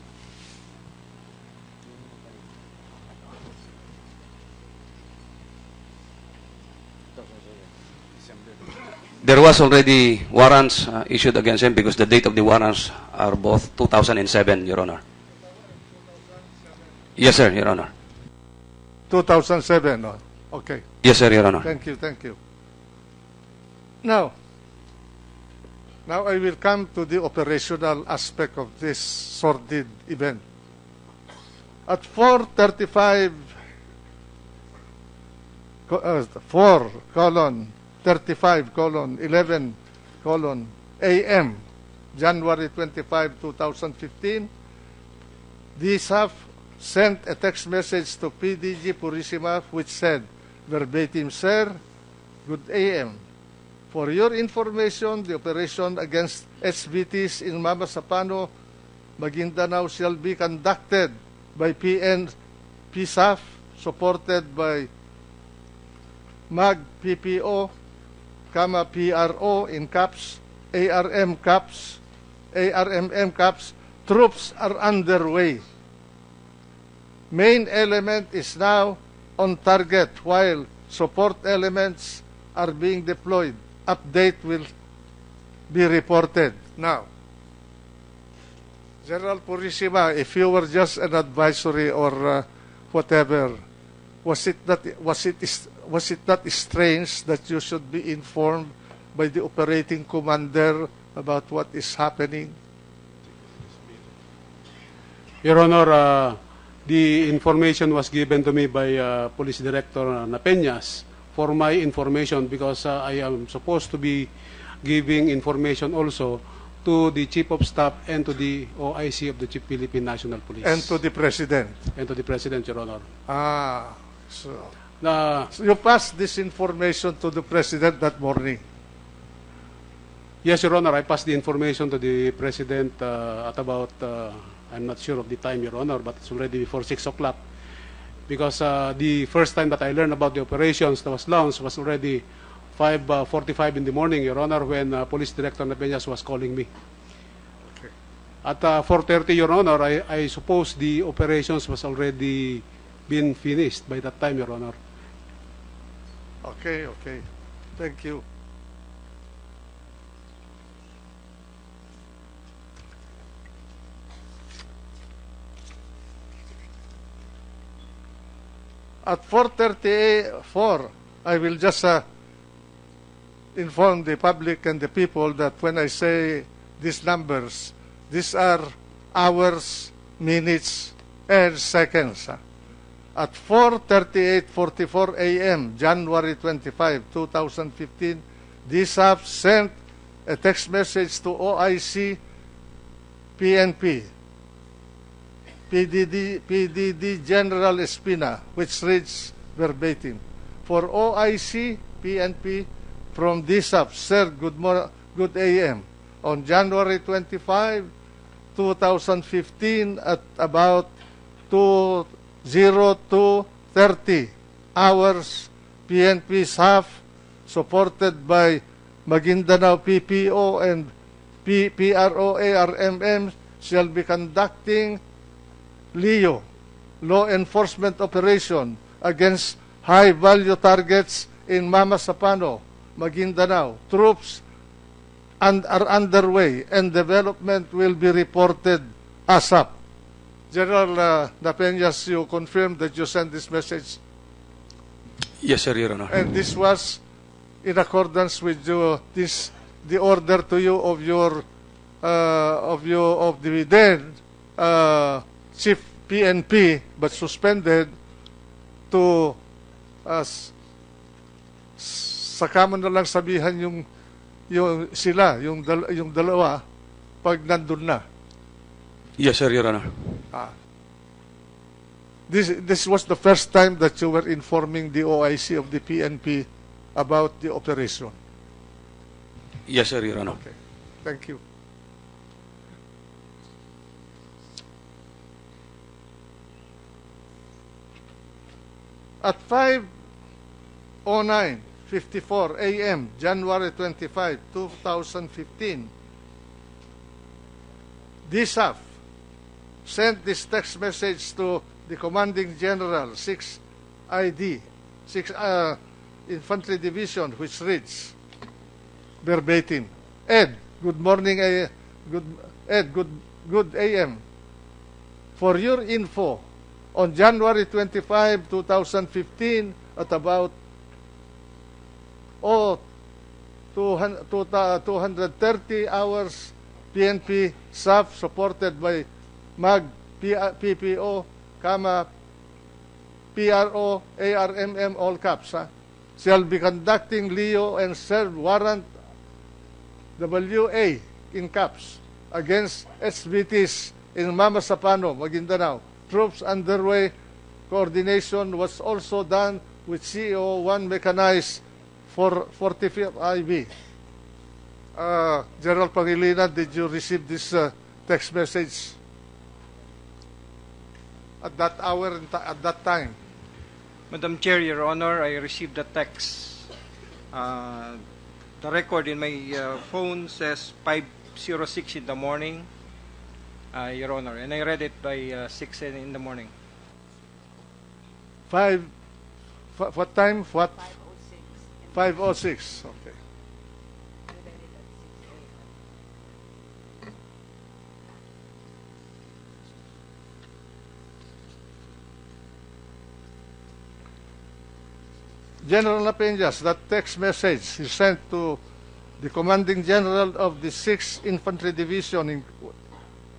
There was already warrants issued against him because the date of the warrants are both 2007, Your Honor. Yes, sir, Your Honor. 2007. Oh, okay. Yes, sir, Your Honor. Thank you, thank you. Now I will come to the operational aspect of this sordid event. At 4:35, 4:35:11 a.m., January 25, 2015, DSAF sent a text message to PDG Purisima which said, verbatim, "Sir, good AM. For your information, the operation against SBTs in Mamasapano, Maguindanao shall be conducted by PSAF, supported by PPO, PRO in caps, ARMM caps. Troops are underway. Main element is now on target while support elements are being deployed. Update will be reported." Now, General Purisima, if you were just an advisory or whatever, was it not strange that you should be informed by the operating commander about what is happening? Your Honor, the information was given to me by Police Director La Penaz for my information because I am supposed to be giving information also to the Chief of Staff and to the OIC of the Chief Philippine National Police. And to the President? And to the President, Your Honor. So you passed this information to the President that morning? Yes, Your Honor, I passed the information to the President at about, I'm not sure of the time, Your Honor, but it's already before 6 o'clock. Because the first time that I learned about the operations that was launched was already 5:45 in the morning, Your Honor, when Police Director La Penaz was calling me. Okay. At 4:30, Your Honor, I suppose the operations was already been finished by that time, Your Honor. Okay. Thank you. At 4:34, I will just inform the public and the people that when I say these numbers, these are hours, minutes, and seconds. At 4:38:44 a.m., January 25, 2015, DSAF sent a text message to OIC, PNP, PDD General Espina, which reads verbatim, "For OIC, PNP, from DSAF, Sir, good AM. On January 25, 2015, at about 2:02:30 hours, PNP SAF, supported by Maguindanao PPO and PRO ARMM, shall be conducting LEO, law enforcement operation, against high-value targets in Mamasapano, Maguindanao. Troops are underway and development will be reported ASAP." General La Penaz, you confirm that you sent this message? Yes, sir, Your Honor. And this was in accordance with the order to you of the then Chief PNP, but suspended, to saka mo na lang sabihan yung dalawa pag nandun na. Yes, sir, Your Honor. This was the first time that you were informing the OIC of the PNP about the operation. Yes, sir, Your Honor. Okay. Thank you. At 5:09, 11:54 a.m., January 25, 2015, DSAF sent this text message to the Commanding General, 6 ID, 6 Infantry Division, which reads verbatim, Ed, good morning, good AM. For your info, on January 25, 2015, at about 230 hours, PNP SAF supported by MAG, PPO, PRO, ARMM, all caps, shall be conducting Leo and serve warrant WA in caps against SBTs in Mamasapano, Maguindanao. Troops underway. Coordination was also done with CEO 1 mechanized for 45th IB. General Pangilinan, did you receive this text message at that hour, at that time? Madam Chair, Your Honor, I received the text. The record in my phone says 5:06 in the morning, Your Honor, and I read it by 6 in the morning. What time? What? 5:06. Okay. General La Penaz, that text message is sent to the Commanding General of the 6th Infantry Division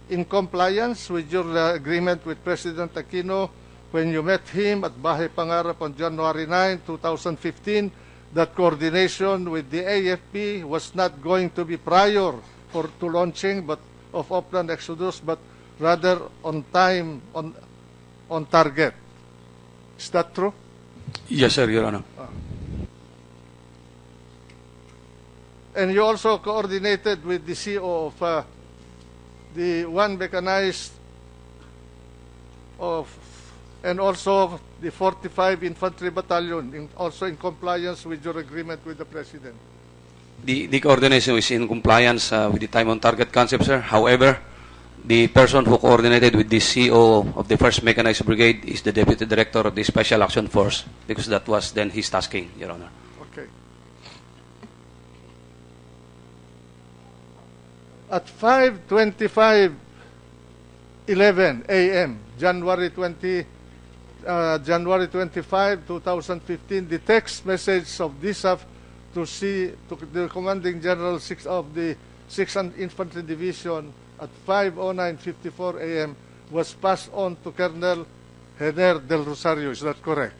in compliance with your agreement with President Aquino when you met him at Bahay Pangarap on January 9, 2015, that coordination with the AFP was not going to be prior to launching of Oplan Exodus, but rather on time, on target. Is that true? Yes, sir, Your Honor. And you also coordinated with the CO of the 1 mechanized and also the 45 Infantry Battalion, also in compliance with your agreement with the President. The coordination is in compliance with the time on target concept, sir. However, the person who coordinated with the CO of the 1st Mechanized Brigade is the Deputy Director of the Special Action Force, because that was then his tasking, Your Honor. Okay. At 5:25:11 a.m., January 25, 2015, the text message of DSAF to the Commanding General of the 6th Infantry Division at 5:09:54 a.m. was passed on to Colonel Hernando del Rosario. Is that correct?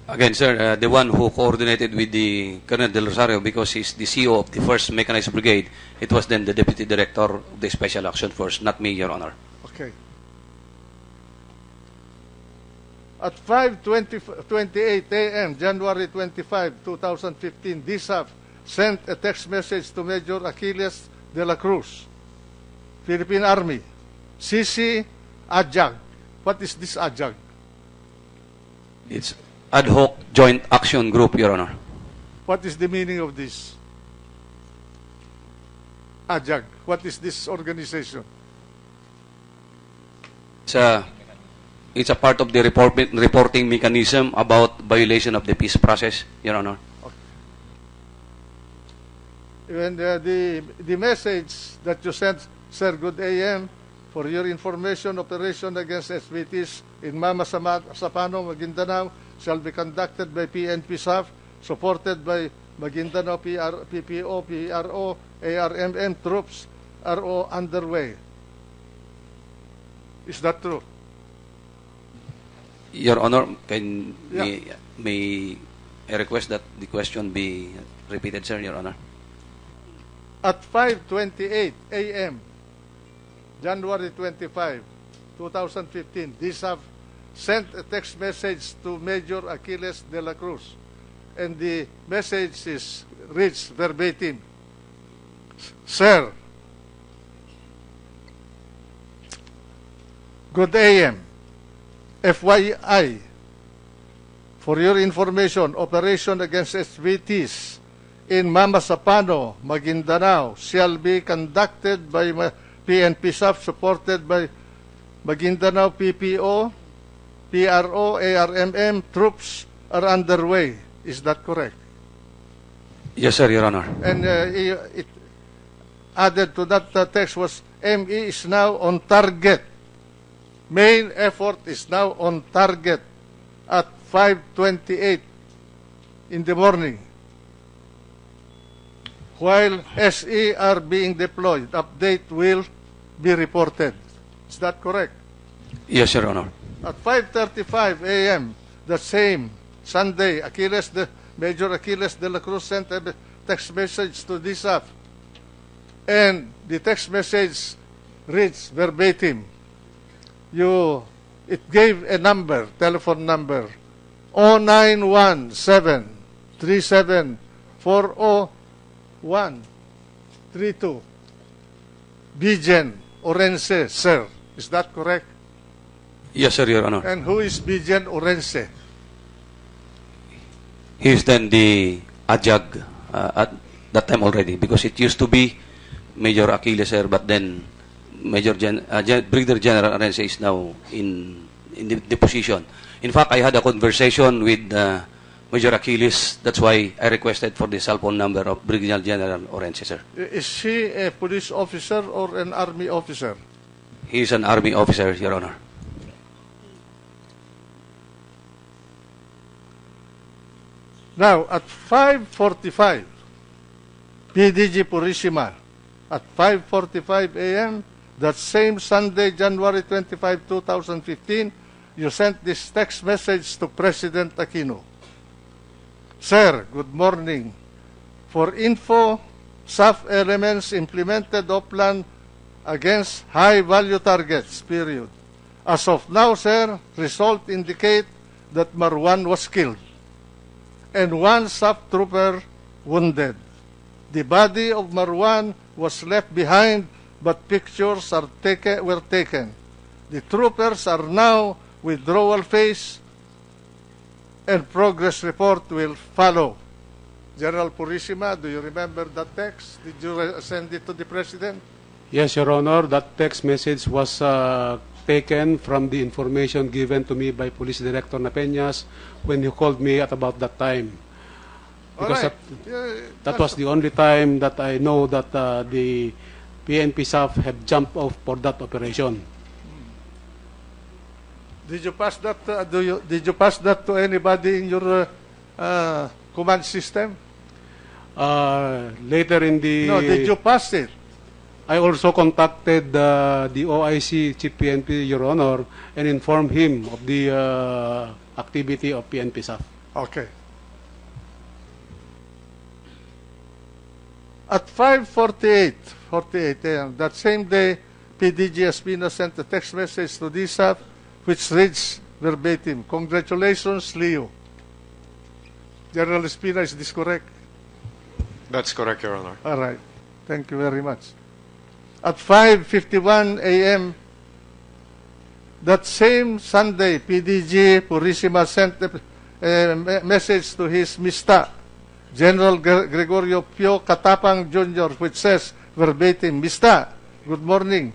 Again, sir, the one who coordinated with the Colonel del Rosario, because he's the CO of the 1st Mechanized Brigade, it was then the Deputy Director of the Special Action Force, not me, Your Honor. Okay. At 5:28 a.m., January 25, 2015, DSAF sent a text message to Major Achilles de la Cruz, Philippine Army, CC AJAG. What is this AJAG? It's Ad Hoc Joint Action Group, Your Honor. What is the meaning of this? AJAG. What is this organization? It's a part of the reporting mechanism about violation of the peace process, Your Honor. And the message that you sent, Sir, good AM, for your information, operation against SBTs in Mamasapano, Maguindanao, shall be conducted by PNP SAF, supported by Maguindanao PPO, PRO, ARMM troops are all underway. Is that true? Your Honor, may I request that the question be repeated, sir, Your Honor? At 5:28 a.m., January 25, 2015, DSAF sent a text message to Major Achilles de la Cruz, and the message reads verbatim, Sir, good AM, FYI, For your information, operation against SVTs in Mamasapano, Maguindanao, shall be conducted by PNP SAF supported by Maguindanao PPO, PRO, ARMM troops are underway. Is that correct? Yes, sir, Your Honor. And it added to that text was ME is now on target. Main effort is now on target at 5:28 in the morning. While SE are being deployed, update will be reported. Is that correct? Yes, Your Honor. At 5:35 a.m., the same Sunday, Major Achilles de la Cruz sent a text message to DSAF, and the text message reads verbatim. It gave a number, telephone number, 0917-3740-132. Bijen Orense, sir. Is that correct? Yes, sir, Your Honor. And who is Bijen Orense? He is then the adjunct at that time already, because it used to be Major Achilles, sir, but then Brigadier General Arense is now in the position. In fact, I had a conversation with Major Achilles. That's why I requested for the cell phone number of Brigadier General Orense, sir. Is he a police officer or an army officer? He is an army officer, Your Honor. Now, at 5:45, PDG Purisima, at 5:45 a.m., that same Sunday, January 25, 2015, you sent this text message to President Aquino. Sir, good morning. For info, SAF elements implemented plan against high-value targets, period. As of now, sir, results indicate that Marwan was killed and one SAF trooper wounded. The body of Marwan was left behind, but pictures were taken. The troopers are now withdrawal phase, and progress report will follow. General Purisima, do you remember that text? Did you send it to the President? Yes, Your Honor. That text message was taken from the information given to me by Police Director La Penaz when he called me at about that time. Because that was the only time that I know that the PNP staff had jumped off for that operation. Did you pass that? Did you pass that to anybody in your command system? Later in the... No, did you pass it? I also contacted the OIC Chief PNP, Your Honor, and informed him of the activity of PNP staff. Okay. At 5:48 a.m., that same day, PDG Espina sent a text message to DSAF which reads verbatim, "Congratulations, Leo." General Espina, is this correct? That's correct, Your Honor. All right. Thank you very much. At 5:51 a.m., that same Sunday, PDG Purisima sent a message to his Mista, General Gregorio Catapang Jr., which says verbatim, "Mista, good morning.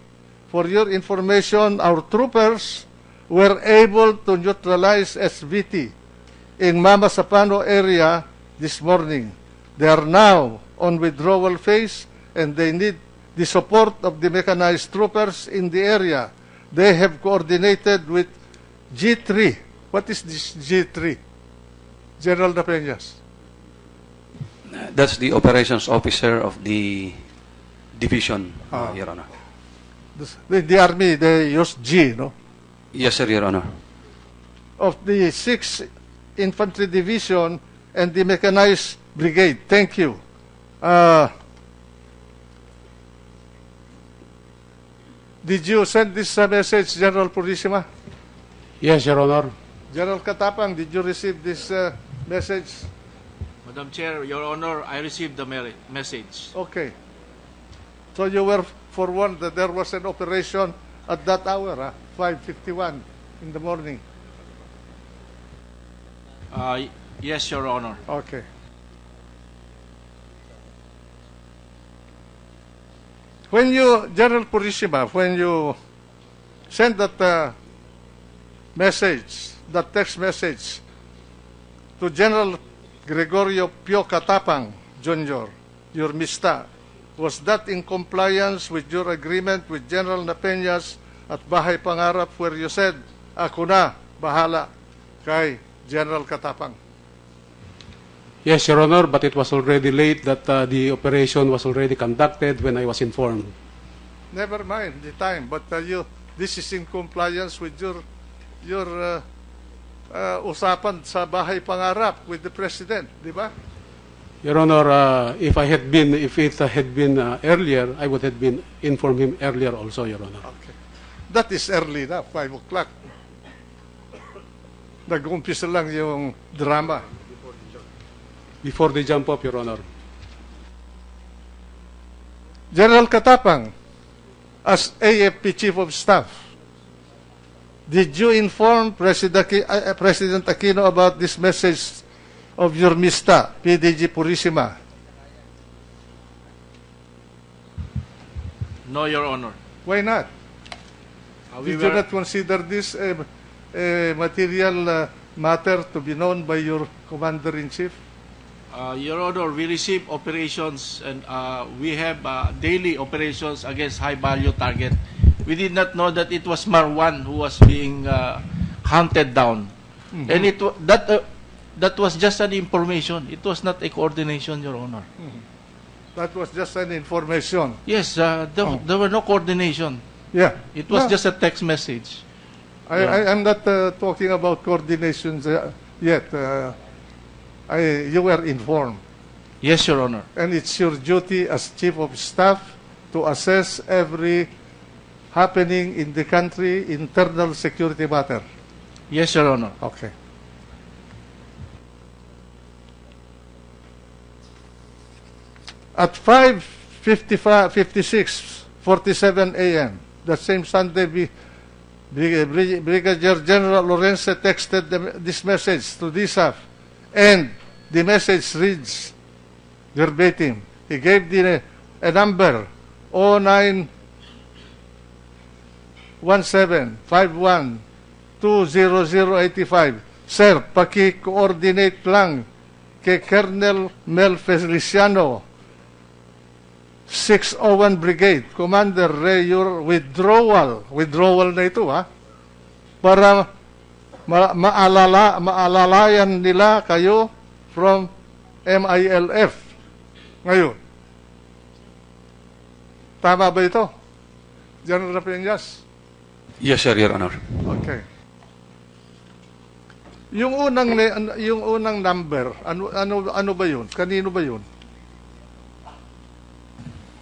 For your information, our troopers were able to neutralize SVT in Mamasapano area this morning. They are now on withdrawal phase and they need the support of the mechanized troopers in the area. They have coordinated with G3. What is this G3? General La Penaz. That's the operations officer of the division, Your Honor. The Army, they use G, no? Yes, sir, Your Honor. Of the 6th Infantry Division and the Mechanized Brigade. Thank you. Did you send this message, General Purisima? Yes, Your Honor. General Catapang, did you receive this message? Madam Chair, Your Honor, I received the message. Okay. So you were forewarned that there was an operation at that hour, 5:51 in the morning. Yes, Your Honor. Okay. When you, General Purisima, when you send that message, that text message to General Gregorio Pio Catapang, Jr., your mista, was that in compliance with your agreement with General La Penaz at Bahay Pangarap where you said, ako na, bahala kay General Catapang? Yes, Your Honor, but it was already late that the operation was already conducted when I was informed. Never mind the time, but this is in compliance with your usapan sa Bahay Pangarap with the President, di ba? Your Honor, if it had been earlier, I would have been informed him earlier also, Your Honor. Okay. That is early na, 5 o'clock. Nag-umpisa lang yung drama. Before the jump up, Your Honor. General Catapang, as AFP Chief of Staff, did you inform President Aquino about this message of your mista, PDG Purisima? No, Your Honor. Why not? We Did you not consider this a material matter to be known by your Commander-in-Chief? Your Honor, we receive operations and we have daily operations against high-value target. We did not know that it was Marwan who was being hunted down. Mm-hmm. And that was just an information. It was not a coordination, Your Honor. Mm-hmm. That was just an information. Yes, there were no coordination. Yeah. It was just a text message. I'm not talking about coordinations yet. You were informed. Yes, Your Honor. And it's your duty as Chief of Staff to assess every happening in the country, internal security matter. Yes, Your Honor. Okay. At 5:47 a.m., that same Sunday, Brigadier General Lorenzo texted this message to DSAF, and the message reads verbatim. He gave a number, 0917-51-20085. Sir, paki-coordinate lang kay Colonel Mel Feliciano, 601 Brigade, Commander Ray, your withdrawal na ito, ha? Para maalalayan nila kayo from MILF. Ngayon, tama ba ito, General Penaz? Yes, sir, Your Honor. Okay. Yung unang number, ano ba yun? Kanino ba yun?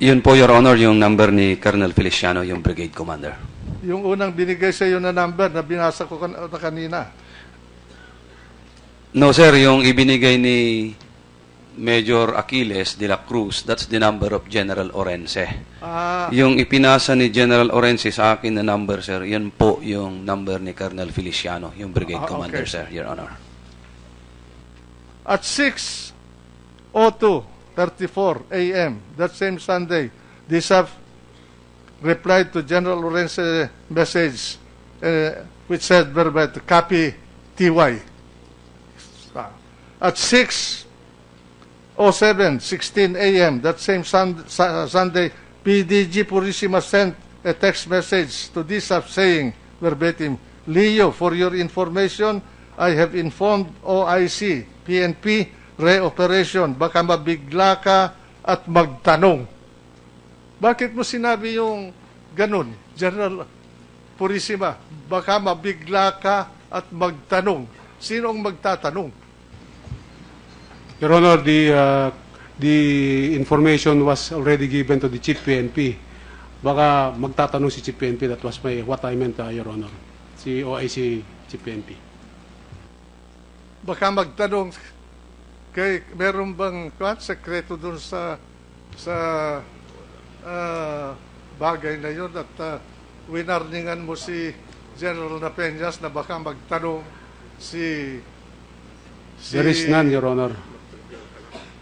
Yun po, Your Honor, yung number ni Colonel Feliciano, yung brigade commander. Yung unang binigay sa iyo na number na binasa ko kanina. No, sir, yung ibinigay ni Major Aquiles de la Cruz, that's the number of General Orense. Yung ipinasa ni General Orense sa akin na number, sir, yun po yung number ni Colonel Feliciano, yung brigade commander, okay. Sir, Your Honor. At 6:34 a.m., that same Sunday, DSAF replied to General Lorenzo's message, which said verbatim, copy TY. At 6:16 a.m., that same Sunday, PDG Purisima sent a text message to DSAF saying verbatim, Leo, for your information, I have informed OIC, PNP, re-operation, baka mabigla ka at magtanong. Bakit mo sinabi yung ganun, General Purisima? Baka mabigla ka at magtanong. Sino ang magtatanong? Your Honor, the information was already given to the Chief PNP. Baka magtatanong si Chief PNP. That was what I meant, Your Honor. Si OIC Chief PNP. Baka magtanong kay meron bang sekreto doon sa bagay na yun at winarningan mo si General La Penaz na baka magtanong si There is none, Your Honor.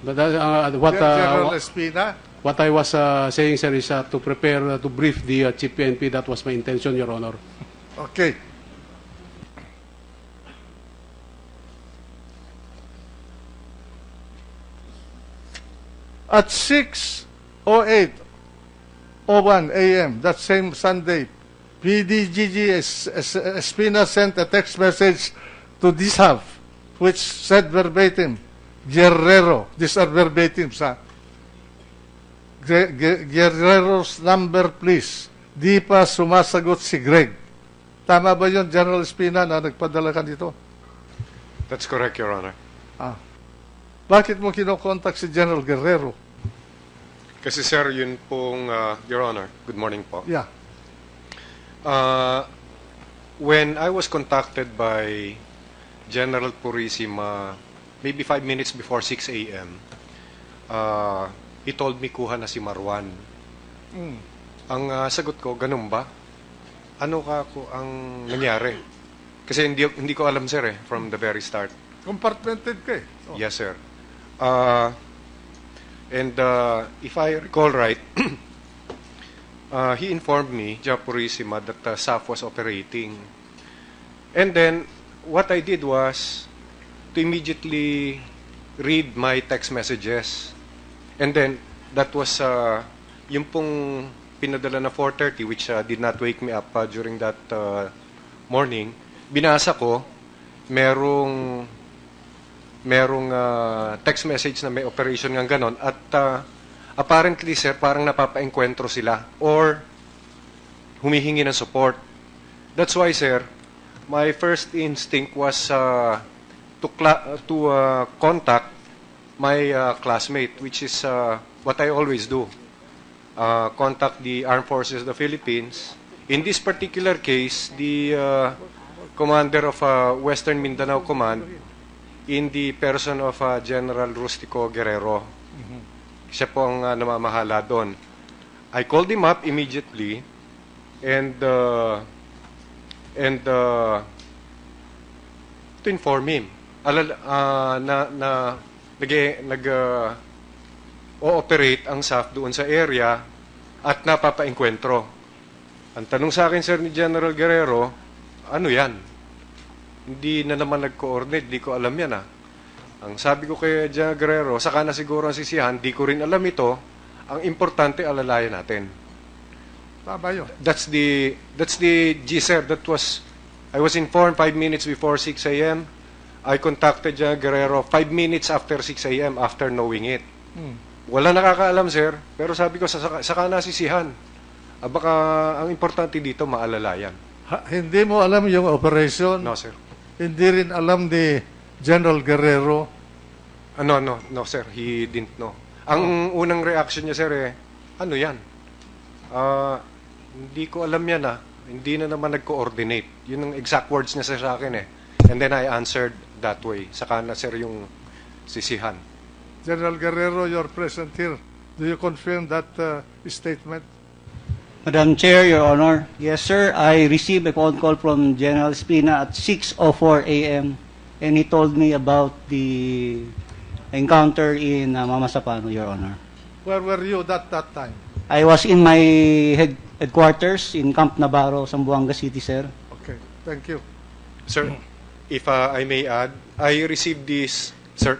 But General Espina? what I was saying, sir, is to prepare to brief the Chief PNP. That was my intention, Your Honor. Okay. At 6:01 a.m. that same Sunday, PDGG Espina sent a text message to DISAV which said verbatim, Guerrero, these are verbatim sa Guerrero's number please. Di pa sumasagot si Greg. Tama ba yun, General Espina, na nagpadala ka dito? That's correct, Your Honor. Bakit mo kinokontak si General Guerrero? Kasi sir, yun pong, Your Honor, good morning po. Yeah. When I was contacted by General Purisima, maybe 5 minutes before 6 a.m., he told me kuha na si Marwan. Ang sagot ko, ganun ba? Ano ka ko ang nangyari? Kasi hindi ko alam, sir, from the very start. Compartmented ka eh. Oh. Yes, sir. And if I recall right, he informed me, General Purisima, that SAF was operating. And then, what I did was to immediately read my text messages. And then, that was yung pong pinadala na 4:30, which did not wake me up during that morning. Binasa ko, merong text message na may operation ng ganon. At apparently, sir, parang napapaengkwentro sila or humihingi ng support. That's why, sir, my first instinct was to contact my classmate, which is what I always do. Contact the Armed Forces of the Philippines. In this particular case, the commander of Western Mindanao Command, in the person of General Rustico Guerrero. Siya po ang namamahala doon. I called him up immediately and to inform him na nag-ooperate ang SAF doon sa area at napapaengkwentro. Ang tanong sa akin, sir, ni General Guerrero, ano yan? Hindi na naman nag-coordinate, di ko alam yan Ang sabi ko kay General Guerrero, saka na siguro ang sisihan, di ko rin alam ito, ang importante alalayan natin. Tama yun. That's the G, sir. I was informed 5 minutes before 6 a.m. I contacted General Guerrero 5 minutes after 6 a.m. after knowing it. Wala nakakaalam, sir, pero sabi ko, saka na sisihan. Baka ang importante dito, maalalayan. Hindi mo alam yung operation? No, sir. Hindi rin alam ni General Guerrero? No, sir. He didn't know. Ang unang reaction niya, sir, ano yan? Hindi ko alam yan, Hindi na naman nag-coordinate. Yun ang exact words niya sa akin, And then I answered that way. Saka na, sir, yung sisihan. General Guerrero, you're present here. Do you confirm that statement? Madam Chair, Your Honor. Yes, sir. I received a phone call from General Espina at 6:04 a.m. and he told me about the encounter in Mamasapano, Your Honor. Where were you that time? I was in my headquarters in Camp Navarro, Zamboanga City, sir. Okay, thank you. Sir, if I may add, I received this, sir,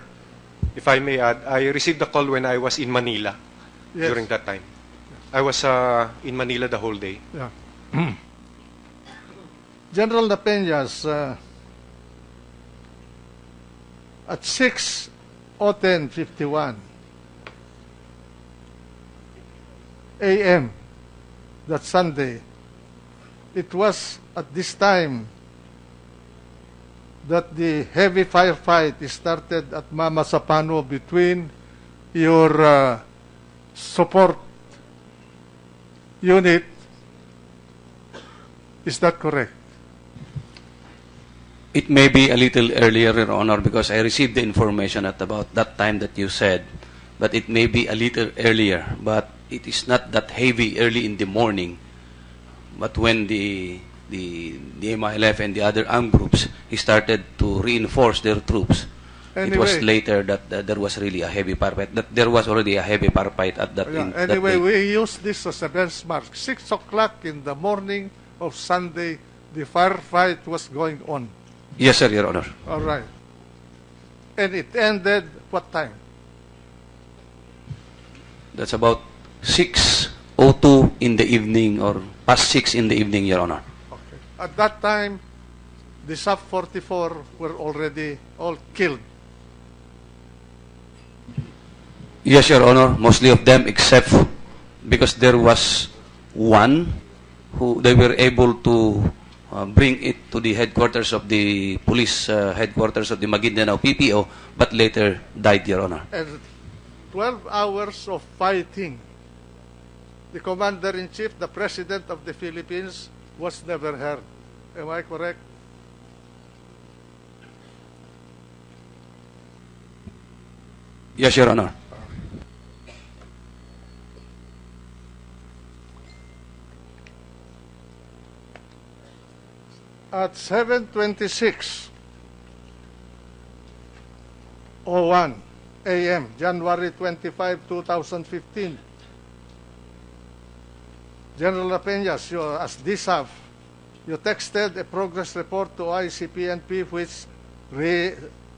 if I may add, I received the call when I was in Manila during that time. I was in Manila the whole day. Yeah. General La Penaz, at 6:10:51 a.m. that Sunday, it was at this time that the heavy firefight started at Mamasapano between your support unit. Is that correct? It may be a little earlier, Your Honor, because I received the information at about that time that you said, but it may be a little earlier, but it is not that heavy early in the morning. But when the MILF and the other armed groups started to reinforce their troops, It was later that there was really a heavy firefight. That there was already a heavy firefight at that. Anyway, we use this as a benchmark. 6 o'clock in the morning of Sunday, the firefight was going on. Yes, sir, Your Honor. All right. And it ended what time? That's about 6:02 in the evening or past 6 in the evening, Your Honor. Okay. At that time, the sub-44 were already all killed. Yes, Your Honor. Mostly of them, except because there was one who they were able to bring it to the headquarters of the police headquarters of the Maguindanao PPO, but later died, Your Honor. And 12 hours of fighting. The Commander-in-Chief, the President of the Philippines, was never heard. Am I correct? Yes, Your Honor. At 7:26:01 a.m., January 25, 2015, General La Penaz, as DSAF, you texted a progress report to OIC PNP which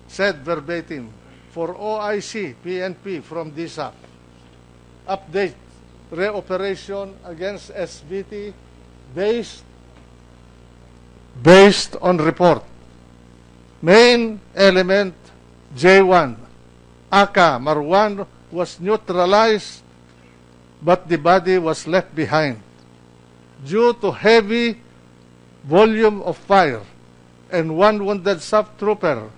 said verbatim, for OIC PNP from DSAF, update reoperation against SVT based on report. Main element J1, Aka Marwan was neutralized but the body was left behind. Due to heavy volume of fire and one wounded sub-trooper,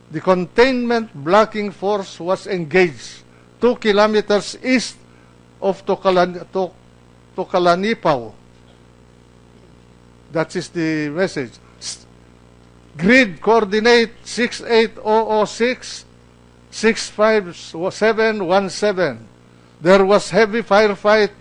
the containment blocking force was engaged 2 kilometers east of Tokalanipao. That is the message. Grid coordinate 68006 65717. There was heavy firefight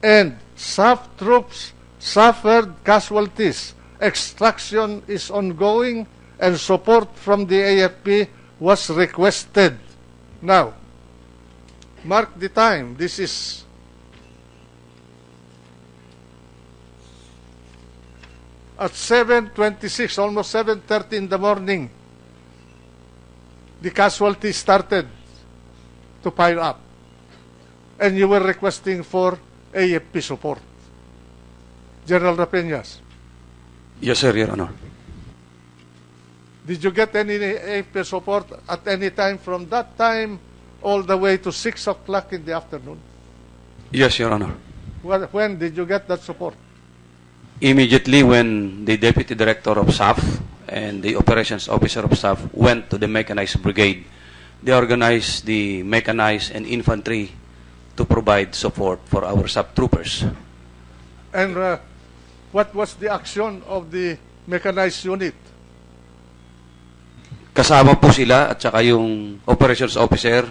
and SAF troops suffered casualties. Extraction is ongoing and support from the AFP was requested. Now, mark the time. This is at 7:26, almost 7:30 in the morning. The casualties started to pile up. And you were requesting for AFP support. General La Penaz. Yes, sir, Your Honor. Did you get any AFP support at any time from that time all the way to 6 o'clock in the afternoon? Yes, Your Honor. When did you get that support? Immediately when the Deputy Director of SAF and the Operations Officer of SAF went to the Mechanized Brigade, they organized the Mechanized and Infantry to provide support for our sub-troopers. And what was the action of the mechanized unit? Kasama po sila at saka yung operations officer,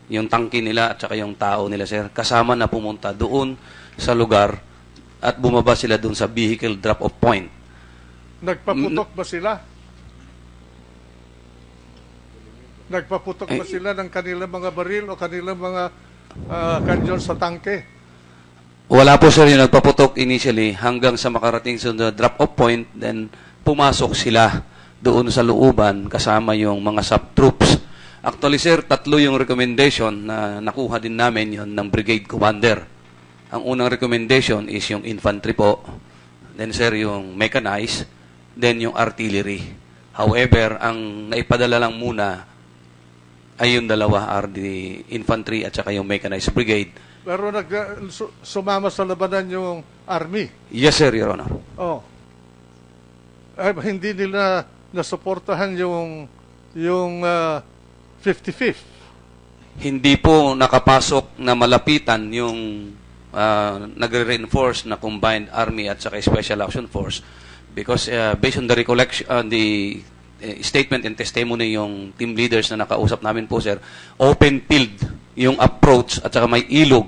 yung tangke nila at saka yung tao nila, sir. Kasama na pumunta doon sa lugar at bumaba sila doon sa vehicle drop-off point. Nagpaputok ba sila? Nagpaputok ba sila ng kanilang mga baril o kanilang mga kanyon sa tangke? Wala po, sir, yung nagpaputok initially hanggang sa makarating sa drop-off point, then pumasok sila doon sa looban kasama yung mga sub-troops. Actually, sir, 3 yung recommendation na nakuha din namin yon ng brigade commander. Ang unang recommendation is yung infantry po, then, sir, yung mechanized, then yung artillery. However, ang naipadala lang muna ay yung dalawa are the infantry at saka yung mechanized brigade. Pero sumama sa labanan yung army. Yes, sir, Your Honor. Oh. Hindi nila nasuportahan yung 55th. Hindi po nakapasok na malapitan yung nagre-reinforce na combined army at saka special action force because based on the recollection, the statement and testimony yung team leaders na nakausap namin po, sir, open field yung approach at saka may ilog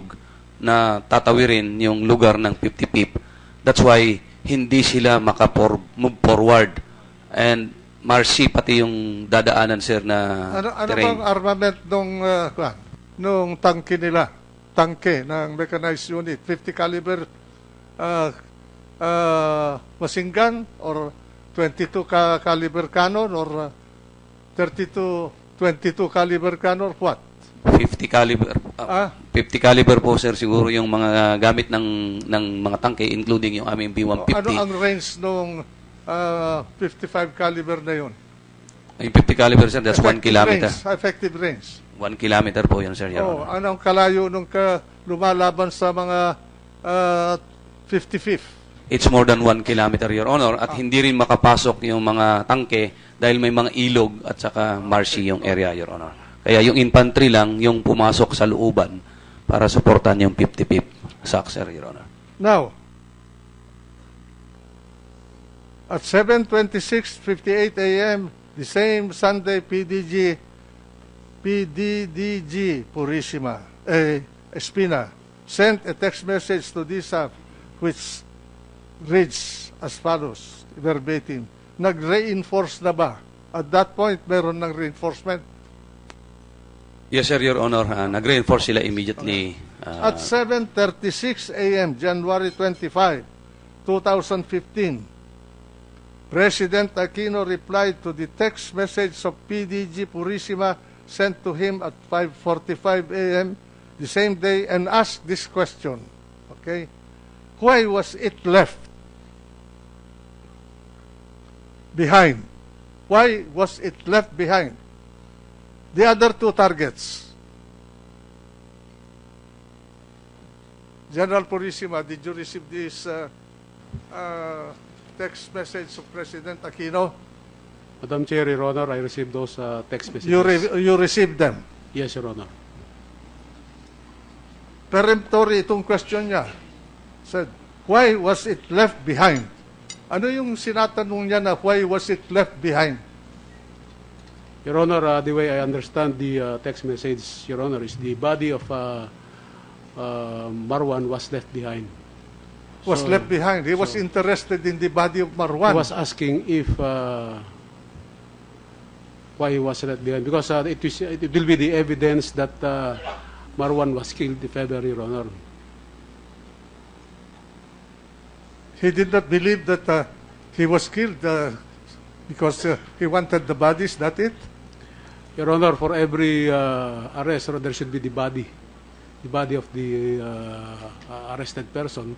na tatawirin yung lugar ng 55th. That's why hindi sila move forward. And Marcy, pati yung dadaanan, sir, na Ano terrain. bang armament nung tangke nila? Tangke ng mechanized unit, 50 caliber machine gun or 22 caliber cannon or 22 caliber cannon or what? 50 caliber. 50 caliber po, sir, siguro yung mga gamit ng mga tangke, including yung aming B-150. Ano ang range nung 55 caliber na yun? Yung 50 caliber, sir, that's 1 kilometer. Effective range. 1 kilometer po yun, sir, Your Honor. Anong kalayo nung lumalaban sa mga 55th? It's more than 1 kilometer, Your Honor, at hindi rin makapasok yung mga tangke dahil may mga ilog at saka marshy yung area, Your Honor. Kaya yung infantry lang yung pumasok sa looban para suportan yung 55th SAC, sir, Your Honor. Now, at 7:26:58 a.m., the same Sunday, PDG Purisima, Espina, sent a text message to DSAF which reads as follows, verbatim, nag-reinforce na ba? At that point, meron ng reinforcement. Yes, sir, Your Honor. Nag-reinforce sila immediately. At 7:36 a.m., January 25, 2015, President Aquino replied to the text message of PDG Purisima sent to him at 5:45 a.m. the same day and asked this question. Okay? Why was it left behind? Why was it left behind? The other two targets. General Purisima, did you receive this text message of President Aquino? Madam Chair, Your Honor, I received those text messages. You received them? Yes, Your Honor. Peremptory itong question niya. Said, why was it left behind? Ano yung sinatanong niya na why was it left behind? Your Honor, the way I understand the text message, Your Honor, is the body of Marwan was left behind. Was left behind. He was interested in the body of Marwan. He was asking if why he was left behind because it will be the evidence that Marwan was killed if ever, Your Honor. He did not believe that he was killed because he wanted the bodies, that it? Your Honor, for every arrest, there should be the body of the arrested person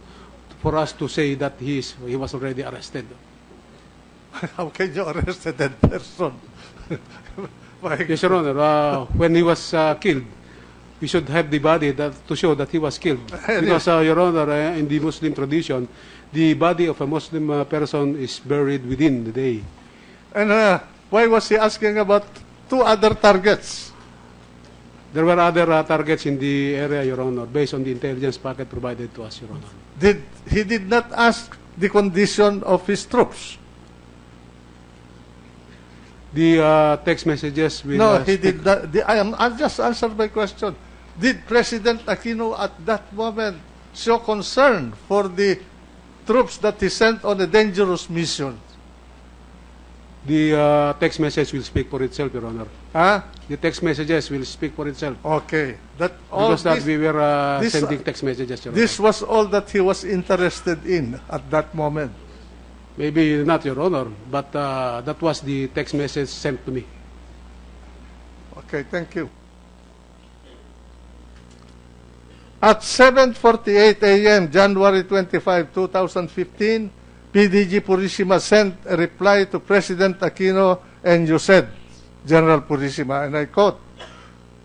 for us to say that he was already arrested. How can you arrest a dead person? Yes, Your Honor. When he was killed, we should have the body to show that he was killed. Because, Your Honor, in the Muslim tradition, the body of a Muslim person is buried within the day. And why was he asking about two other targets? There were other targets in the area, Your Honor, based on the intelligence packet provided to us, Your Honor. He did not ask the condition of his troops? The text messages will... No, he did not. I'll just answer my question. Did President Aquino at that moment show concern for the troops that he sent on a dangerous mission? The text message will speak for itself, Your Honor. Huh? The text messages will speak for itself. Okay. Because we were sending text messages, Your Honor. This was all that he was interested in at that moment. Maybe not, Your Honor, but that was the text message sent to me. Okay, thank you. At 7:48 a.m., January 25, 2015, PDG Purisima sent a reply to President Aquino, and you said, General Purisima, and I quote,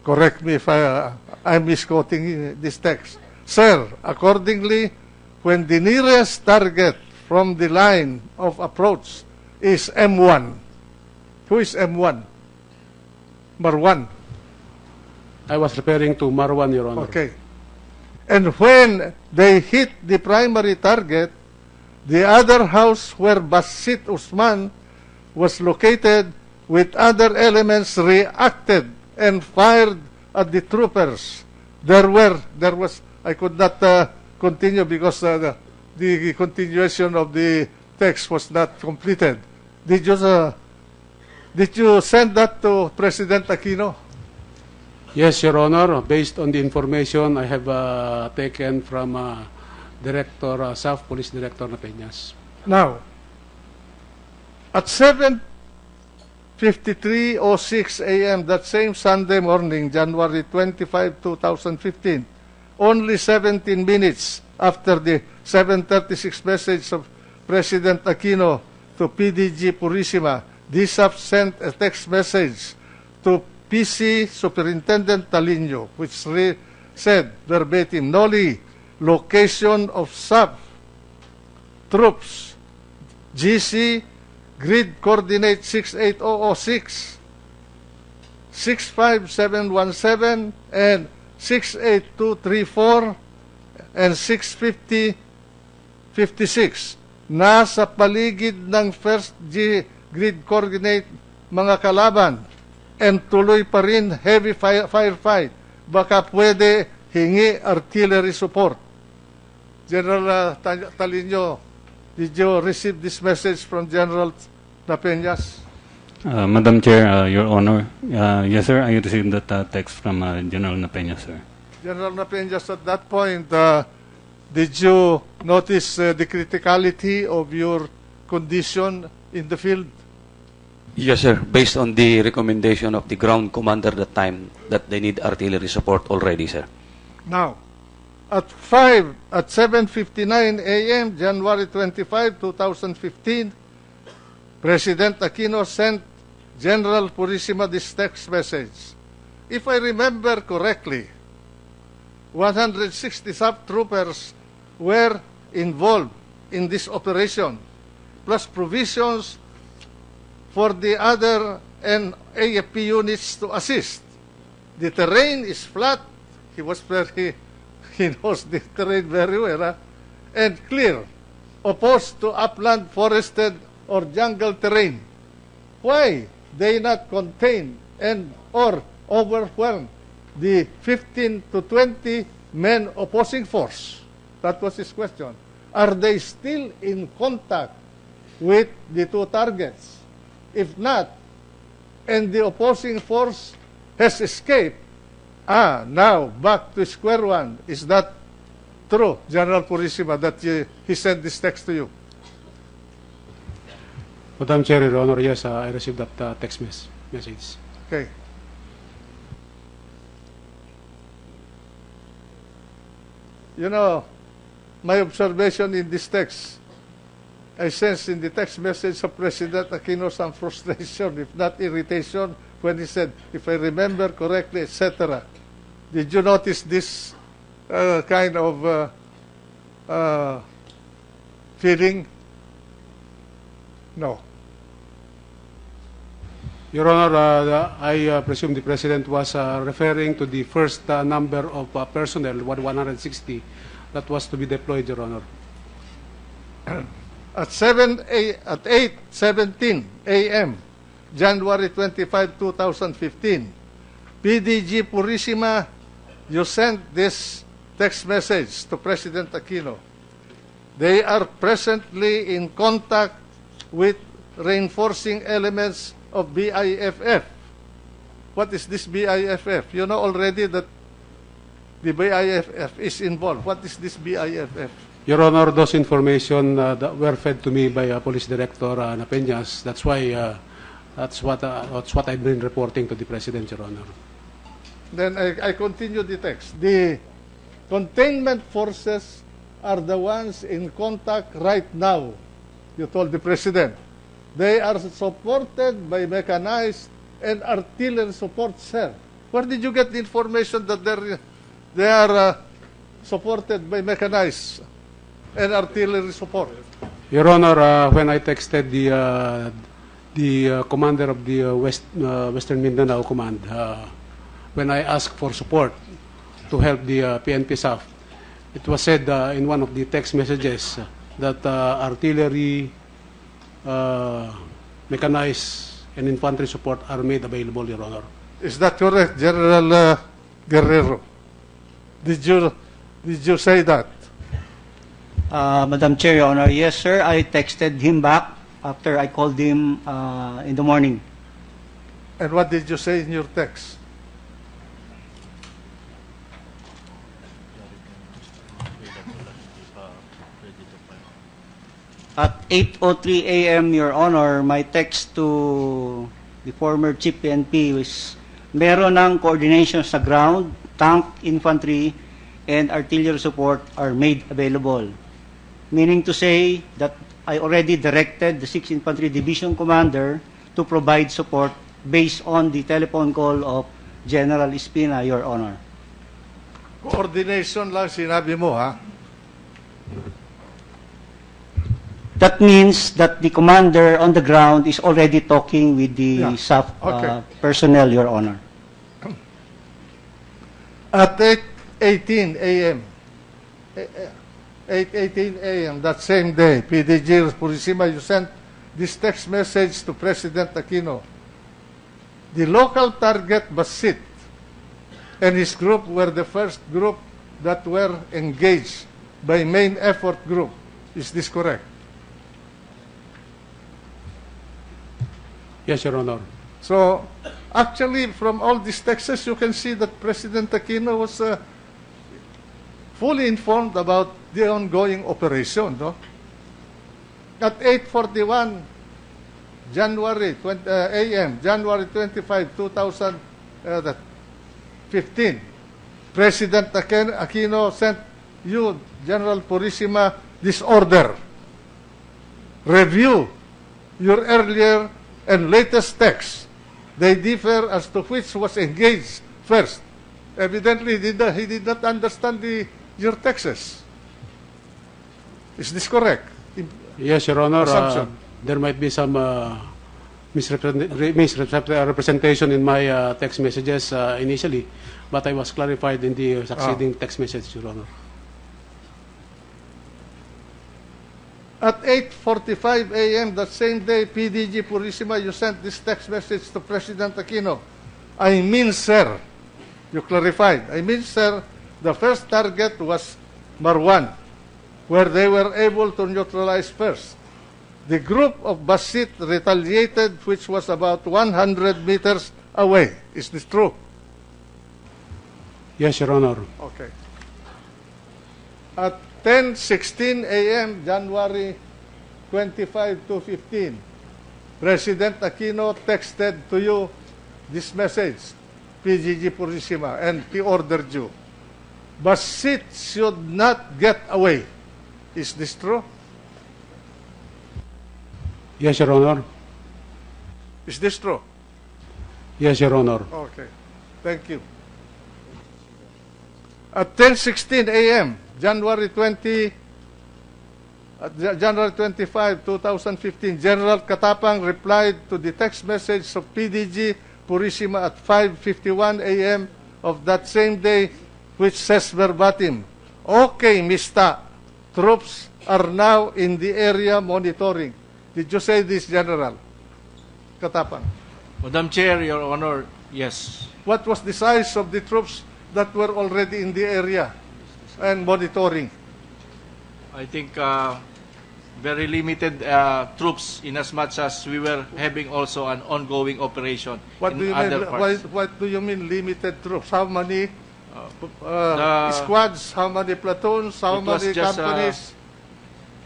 correct me if I'm misquoting this text. Sir, accordingly, when the nearest target from the line of approach is M1. Who is M1? Marwan. I was referring to Marwan, Your Honor. Okay. And when they hit the primary target, the other house where Basit Usman was located with other elements reacted and fired at the troopers. I could not continue because the continuation of the text was not completed. Did you Did you send that to President Aquino? Yes, Your Honor. Based on the information I have taken from South Police Director La Penaz. Now, at 7:53:06 a.m. that same Sunday morning, January 25, 2015, only 17 minutes after the 7:36 message of President Aquino to PDG Purisima, DSAP sent a text message to PC Superintendent Talino, which said verbatim, Noli, location of SAP troops, GC, grid coordinate 68006, 65717, and 68234, and 65056. Nasa paligid ng first grid coordinate mga kalaban and tuloy pa rin heavy firefight. Baka pwede hingi artillery support. General Talino, did you receive this message from General La Penaz? Madam Chair, Your Honor, yes sir, I received that text from General La Penaz, sir. General La Penaz, at that point, did you notice the criticality of your condition in the field? Yes, sir. Based on the recommendation of the ground commander at the time that they need artillery support already, sir. Now, at 7:59 a.m., January 25, 2015, President Aquino sent General Purisima this text message. If I remember correctly, 160 sub-troopers were involved in this operation, plus provisions for the other and AFP units to assist. The terrain is flat. He knows the terrain very well, and clear, opposed to upland, forested, or jungle terrain. Why they not contain and or overwhelm the 15 to 20 men opposing force? That was his question. Are they still in contact with the two targets? If not, and the opposing force has escaped, now back to square one. Is that true, General Purisima, that he sent this text to you? Madam Chair, Your Honor, yes, I received that text message. Okay. You know, my observation in this text, I sense in the text message of President Aquino some frustration, if not irritation, when he said, if I remember correctly, etc. Did you notice this kind of feeling? No. Your Honor, I presume the President was referring to the first number of personnel, 160, that was to be deployed, Your Honor. At 8:17 a.m., January 25, 2015, PDG Purisima, you sent this text message to President Aquino. They are presently in contact with reinforcing elements of BIFF. What is this BIFF? You know already that the BIFF is involved. What is this BIFF? Your Honor, those information that were fed to me by Police Director La Penaz. That's why that's what I've been reporting to the President, Your Honor. Then I continue the text. The containment forces are the ones in contact right now, you told the President. They are supported by mechanized and artillery support, sir. Where did you get the information that they are supported by mechanized and artillery support? Your Honor, when I texted the commander of the Western Mindanao Command, when I asked for support to help the PNP South, it was said in one of the text messages that artillery, mechanized, and infantry support are made available, Your Honor. Is that correct, General Guerrero? Did you say that? Madam Chair, Your Honor, yes sir, I texted him back after I called him in the morning. And what did you say in your text? At 8:03 a.m., Your Honor, my text to the former Chief PNP was meron ng coordination sa ground, tank, infantry, and artillery support are made available. Meaning to say that I already directed the 6th Infantry Division Commander to provide support based on the telephone call of General Espina, Your Honor. Coordination lang sinabi mo, ha? That means that the commander on the ground is already talking with the SAF personnel, Your Honor. At 8:18 a.m., 8:18 a.m. that same day, PDG Purisima, you sent this text message to President Aquino. The local target Basit and his group were the first group that were engaged by main effort group. Is this correct? Yes, Your Honor. So, actually, from all these texts, you can see that President Aquino was fully informed about the ongoing operation. No? At 8:41 January 20, a.m., January 25, 2015, President Aquino sent you, General Purisima, this order. Review your earlier and latest texts. They differ as to which was engaged first. Evidently, he did not understand your texts. Is this correct? Yes, Your Honor. There might be some misrepresentation in my text messages initially, but I was clarified in the succeeding text message, Your Honor. At 8:45 a.m. that same day, PDG Purisima, you sent this text message to President Aquino. I mean, sir, you clarified. I mean, sir, the first target was Marwan, where they were able to neutralize first. The group of Basit retaliated, which was about 100 meters away. Is this true? Yes, Your Honor. Okay. At 10:16 a.m., January 25 to 15, President Aquino texted to you this message, PGG Purisima, and he ordered you. Basit should not get away. Is this true? Yes, Your Honor. Is this true? Yes, Your Honor. Okay. Thank you. At 10:16 a.m., January 25, 2015, General Catapang replied to the text message of PDG Purisima at 5:51 a.m. of that same day, which says verbatim, "Okay, Mista, troops are now in the area monitoring." Did you say this, General Catapang? Madam Chair, Your Honor, yes. What was the size of the troops that were already in the area and monitoring? I think very limited troops, in as much as we were having also an ongoing operation What in other parts. What do you mean limited troops? How many squads? How many platoons? How many companies?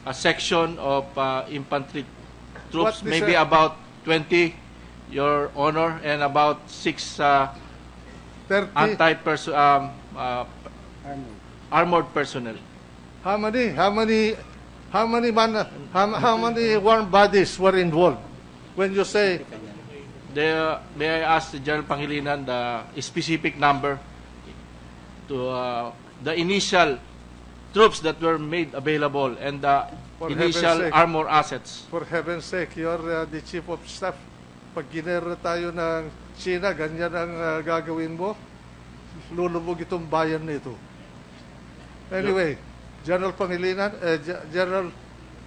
A section of infantry troops, What maybe about 20, Your Honor, and about 6 30? armored personnel. How many warm bodies were involved? When you say May I ask the General Pangilinan the specific number to the initial troops that were made available and the initial armor assets? For heaven's sake, you're the Chief of Staff. Pag ginera tayo ng China, ganyan ang gagawin mo, lulubog itong bayan nito. Anyway, General Pangilinan,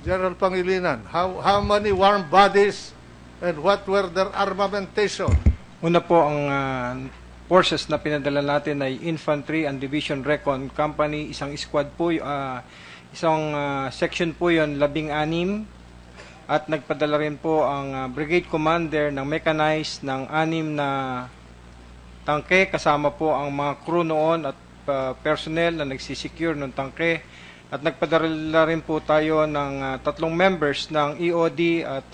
General Pangilinan, how many warm bodies and what were their armamentation? Una po, ang forces na pinadala natin ay Infantry and Division Recon Company, isang squad po, isang section po yon, 16, at nagpadala rin po ang brigade commander ng mechanized ng 6 na tangke, kasama po ang mga crew noon at personnel na nagsisecure ng tangke, at nagpadala rin po tayo ng 3 members ng EOD at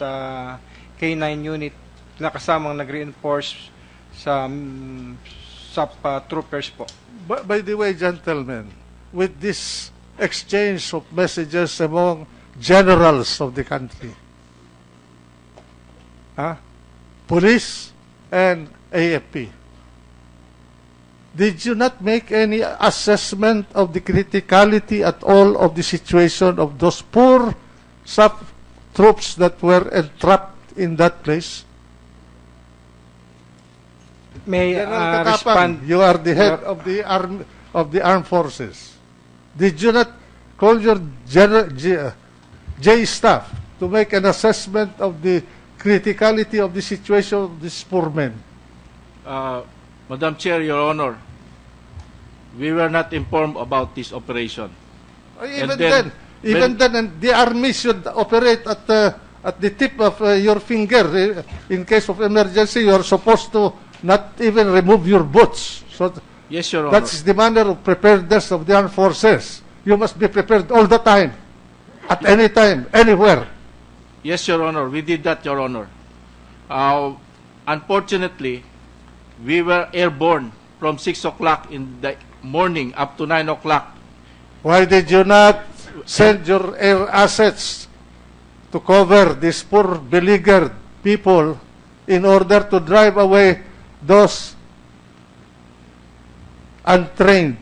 K9 unit na kasamang nag-reinforce sa SAP troopers po. By the way, gentlemen, with this exchange of messages among generals of the country, police and AFP, did you not make any assessment of the criticality at all of the situation of those poor SAP troops that were entrapped in that place? May General Catapang, respond. you are the head of the armed forces. Did you not call your J staff to make an assessment of the criticality of the situation of these poor men? Madam Chair, Your Honor, we were not informed about this operation. Even then, and the army should operate at the tip of your finger. In case of emergency, you are supposed to not even remove your boots. So yes, Your Honor. that's the manner of preparedness of the armed forces. You must be prepared all the time, at any time, anywhere. Yes, Your Honor, we did that, Your Honor. Unfortunately, we were airborne from 6 o'clock in the morning up to 9 o'clock. Why did you not send your air assets to cover these poor beleaguered people in order to drive away those untrained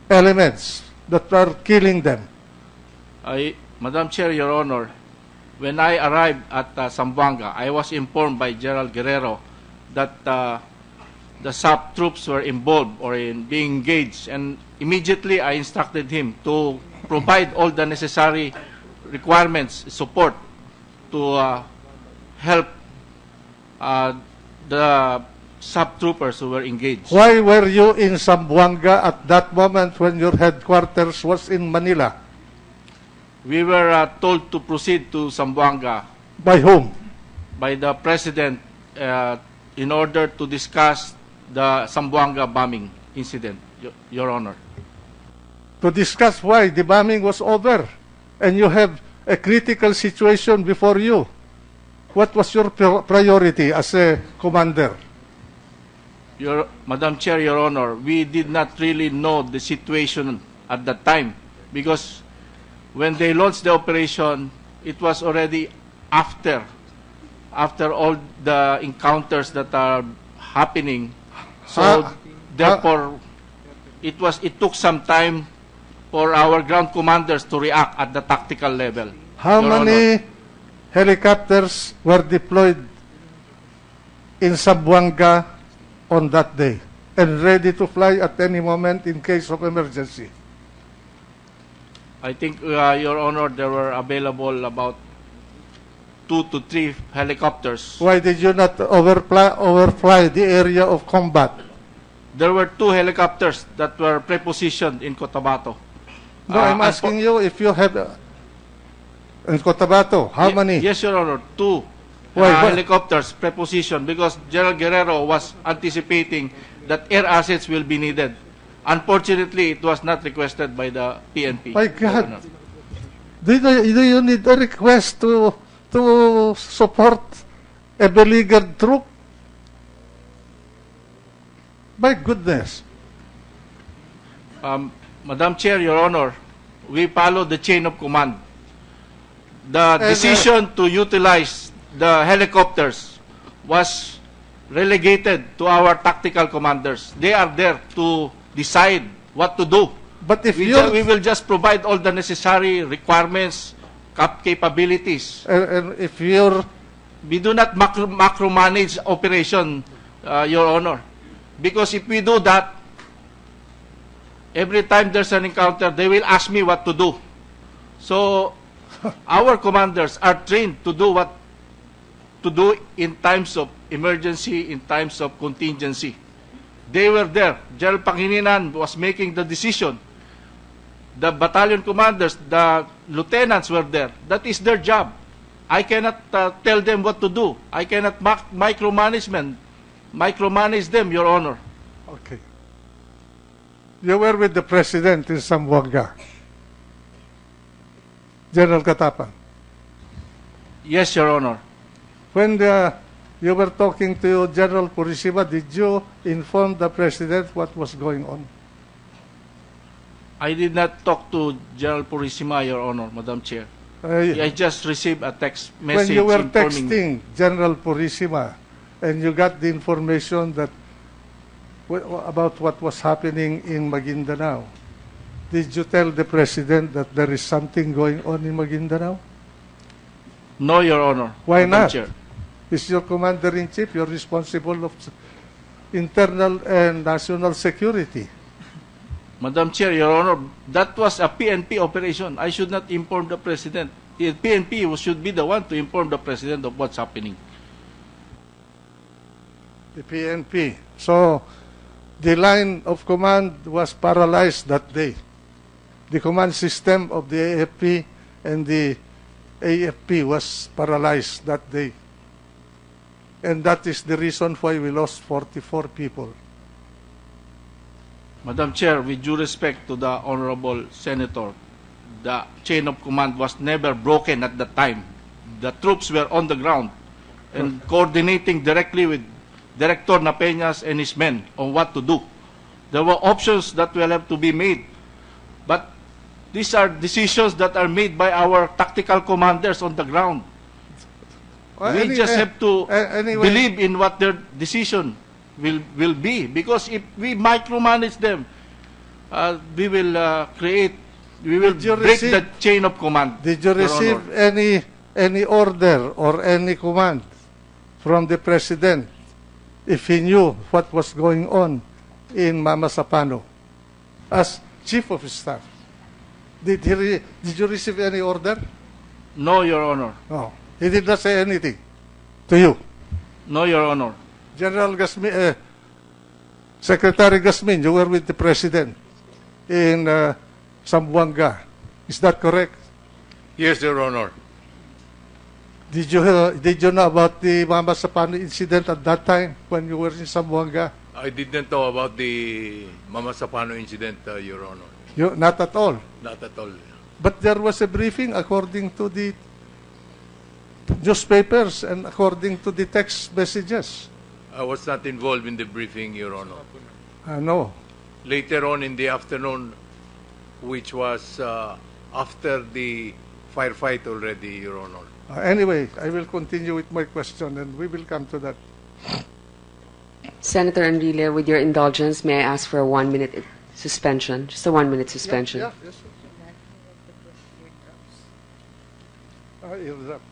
elements that are killing them? Madam Chair, Your Honor, when I arrived at Zamboanga, I was informed by General Guerrero that the SAP troops were involved or being engaged, and immediately I instructed him to provide all the necessary requirements, support to help the SAP troopers who were engaged. Why were you in Zamboanga at that moment when your headquarters was in Manila? We were told to proceed to Zamboanga. By whom? By the President in order to discuss the Zamboanga bombing incident, Your Honor. To discuss why the bombing was over and you have a critical situation before you. What was your priority as a commander? Madam Chair, Your Honor, we did not really know the situation at that time because when they launched the operation, it was already after all the encounters that are happening. So therefore, it took some time for our ground commanders to react at the tactical level. How Your many Honor. helicopters were deployed in Zamboanga on that day and ready to fly at any moment in case of emergency? I think, Your Honor, there were available about 2 to 3 helicopters. Why did you not overfly the area of combat? There were 2 helicopters that were prepositioned in Cotabato. No, I'm asking you if you have in Cotabato, how many? Yes, Your Honor, 2 Why? helicopters prepositioned because General Guerrero was anticipating that air assets will be needed. Unfortunately, it was not requested by the PNP. My God. Do you need a request to support a beleaguered troop? My goodness. Madam Chair, Your Honor, we follow the chain of command. The decision to utilize the helicopters was relegated to our tactical commanders. They are there to decide what to do. But if we will just provide all the necessary requirements, capabilities. And if you're... We do not macro manage operation, Your Honor. Because if we do that, every time there's an encounter, they will ask me what to do. So our commanders are trained to do what to do in times of emergency, in times of contingency. They were there. General Pangilinan was making the decision. The battalion commanders, the lieutenants were there. That is their job. I cannot tell them what to do. I cannot micromanage them, Your Honor. Okay. You were with the President in Zamboanga. General Catapang. Yes, Your Honor. When you were talking to General Purisima, did you inform the President what was going on? I did not talk to General Purisima, Your Honor, Madam Chair. I just received a text message when you were informing texting General Purisima and you got the information that about what was happening in Maguindanao, did you tell the President that there is something going on in Maguindanao? No, Your Honor. Why Madam not? Chair. Is your Commander-in-Chief, you're responsible of internal and national security. Madam Chair, Your Honor, that was a PNP operation. I should not inform the President. The PNP should be the one to inform the President of what's happening. The PNP. So, the line of command was paralyzed that day. The command system of the AFP and the AFP was paralyzed that day. And that is the reason why we lost 44 people. Madam Chair, with due respect to the Honorable Senator, the chain of command was never broken at that time. The troops were on the ground and coordinating directly with Director Napeñas and his men on what to do. There were options that will have to be made. But these are decisions that are made by our tactical commanders on the ground. We just have to believe in what their decision will be. Because if we micromanage them, we will break the chain of command. Did you receive any order or any command from the President if he knew what was going on in Mamasapano as Chief of Staff? Did you receive any order? No, Your Honor. No. He did not say anything to you? No, Your Honor. General Gasmin, Secretary Gasmin, you were with the President in Zamboanga. Is that correct? Yes, Your Honor. Did you know about the Mamasapano incident at that time when you were in Zamboanga? I didn't know about the Mamasapano incident, Your Honor. Not at all? Not at all. But there was a briefing according to the newspapers and according to the text messages. I was not involved in the briefing, Your Honor. No. Later on in the afternoon, which was after the firefight already, Your Honor. Anyway, I will continue with my question and we will come to that. Senator Enrile, with your indulgence, may I ask for a 1-minute suspension? Just a 1-minute suspension. Yeah, yes. Eardrops.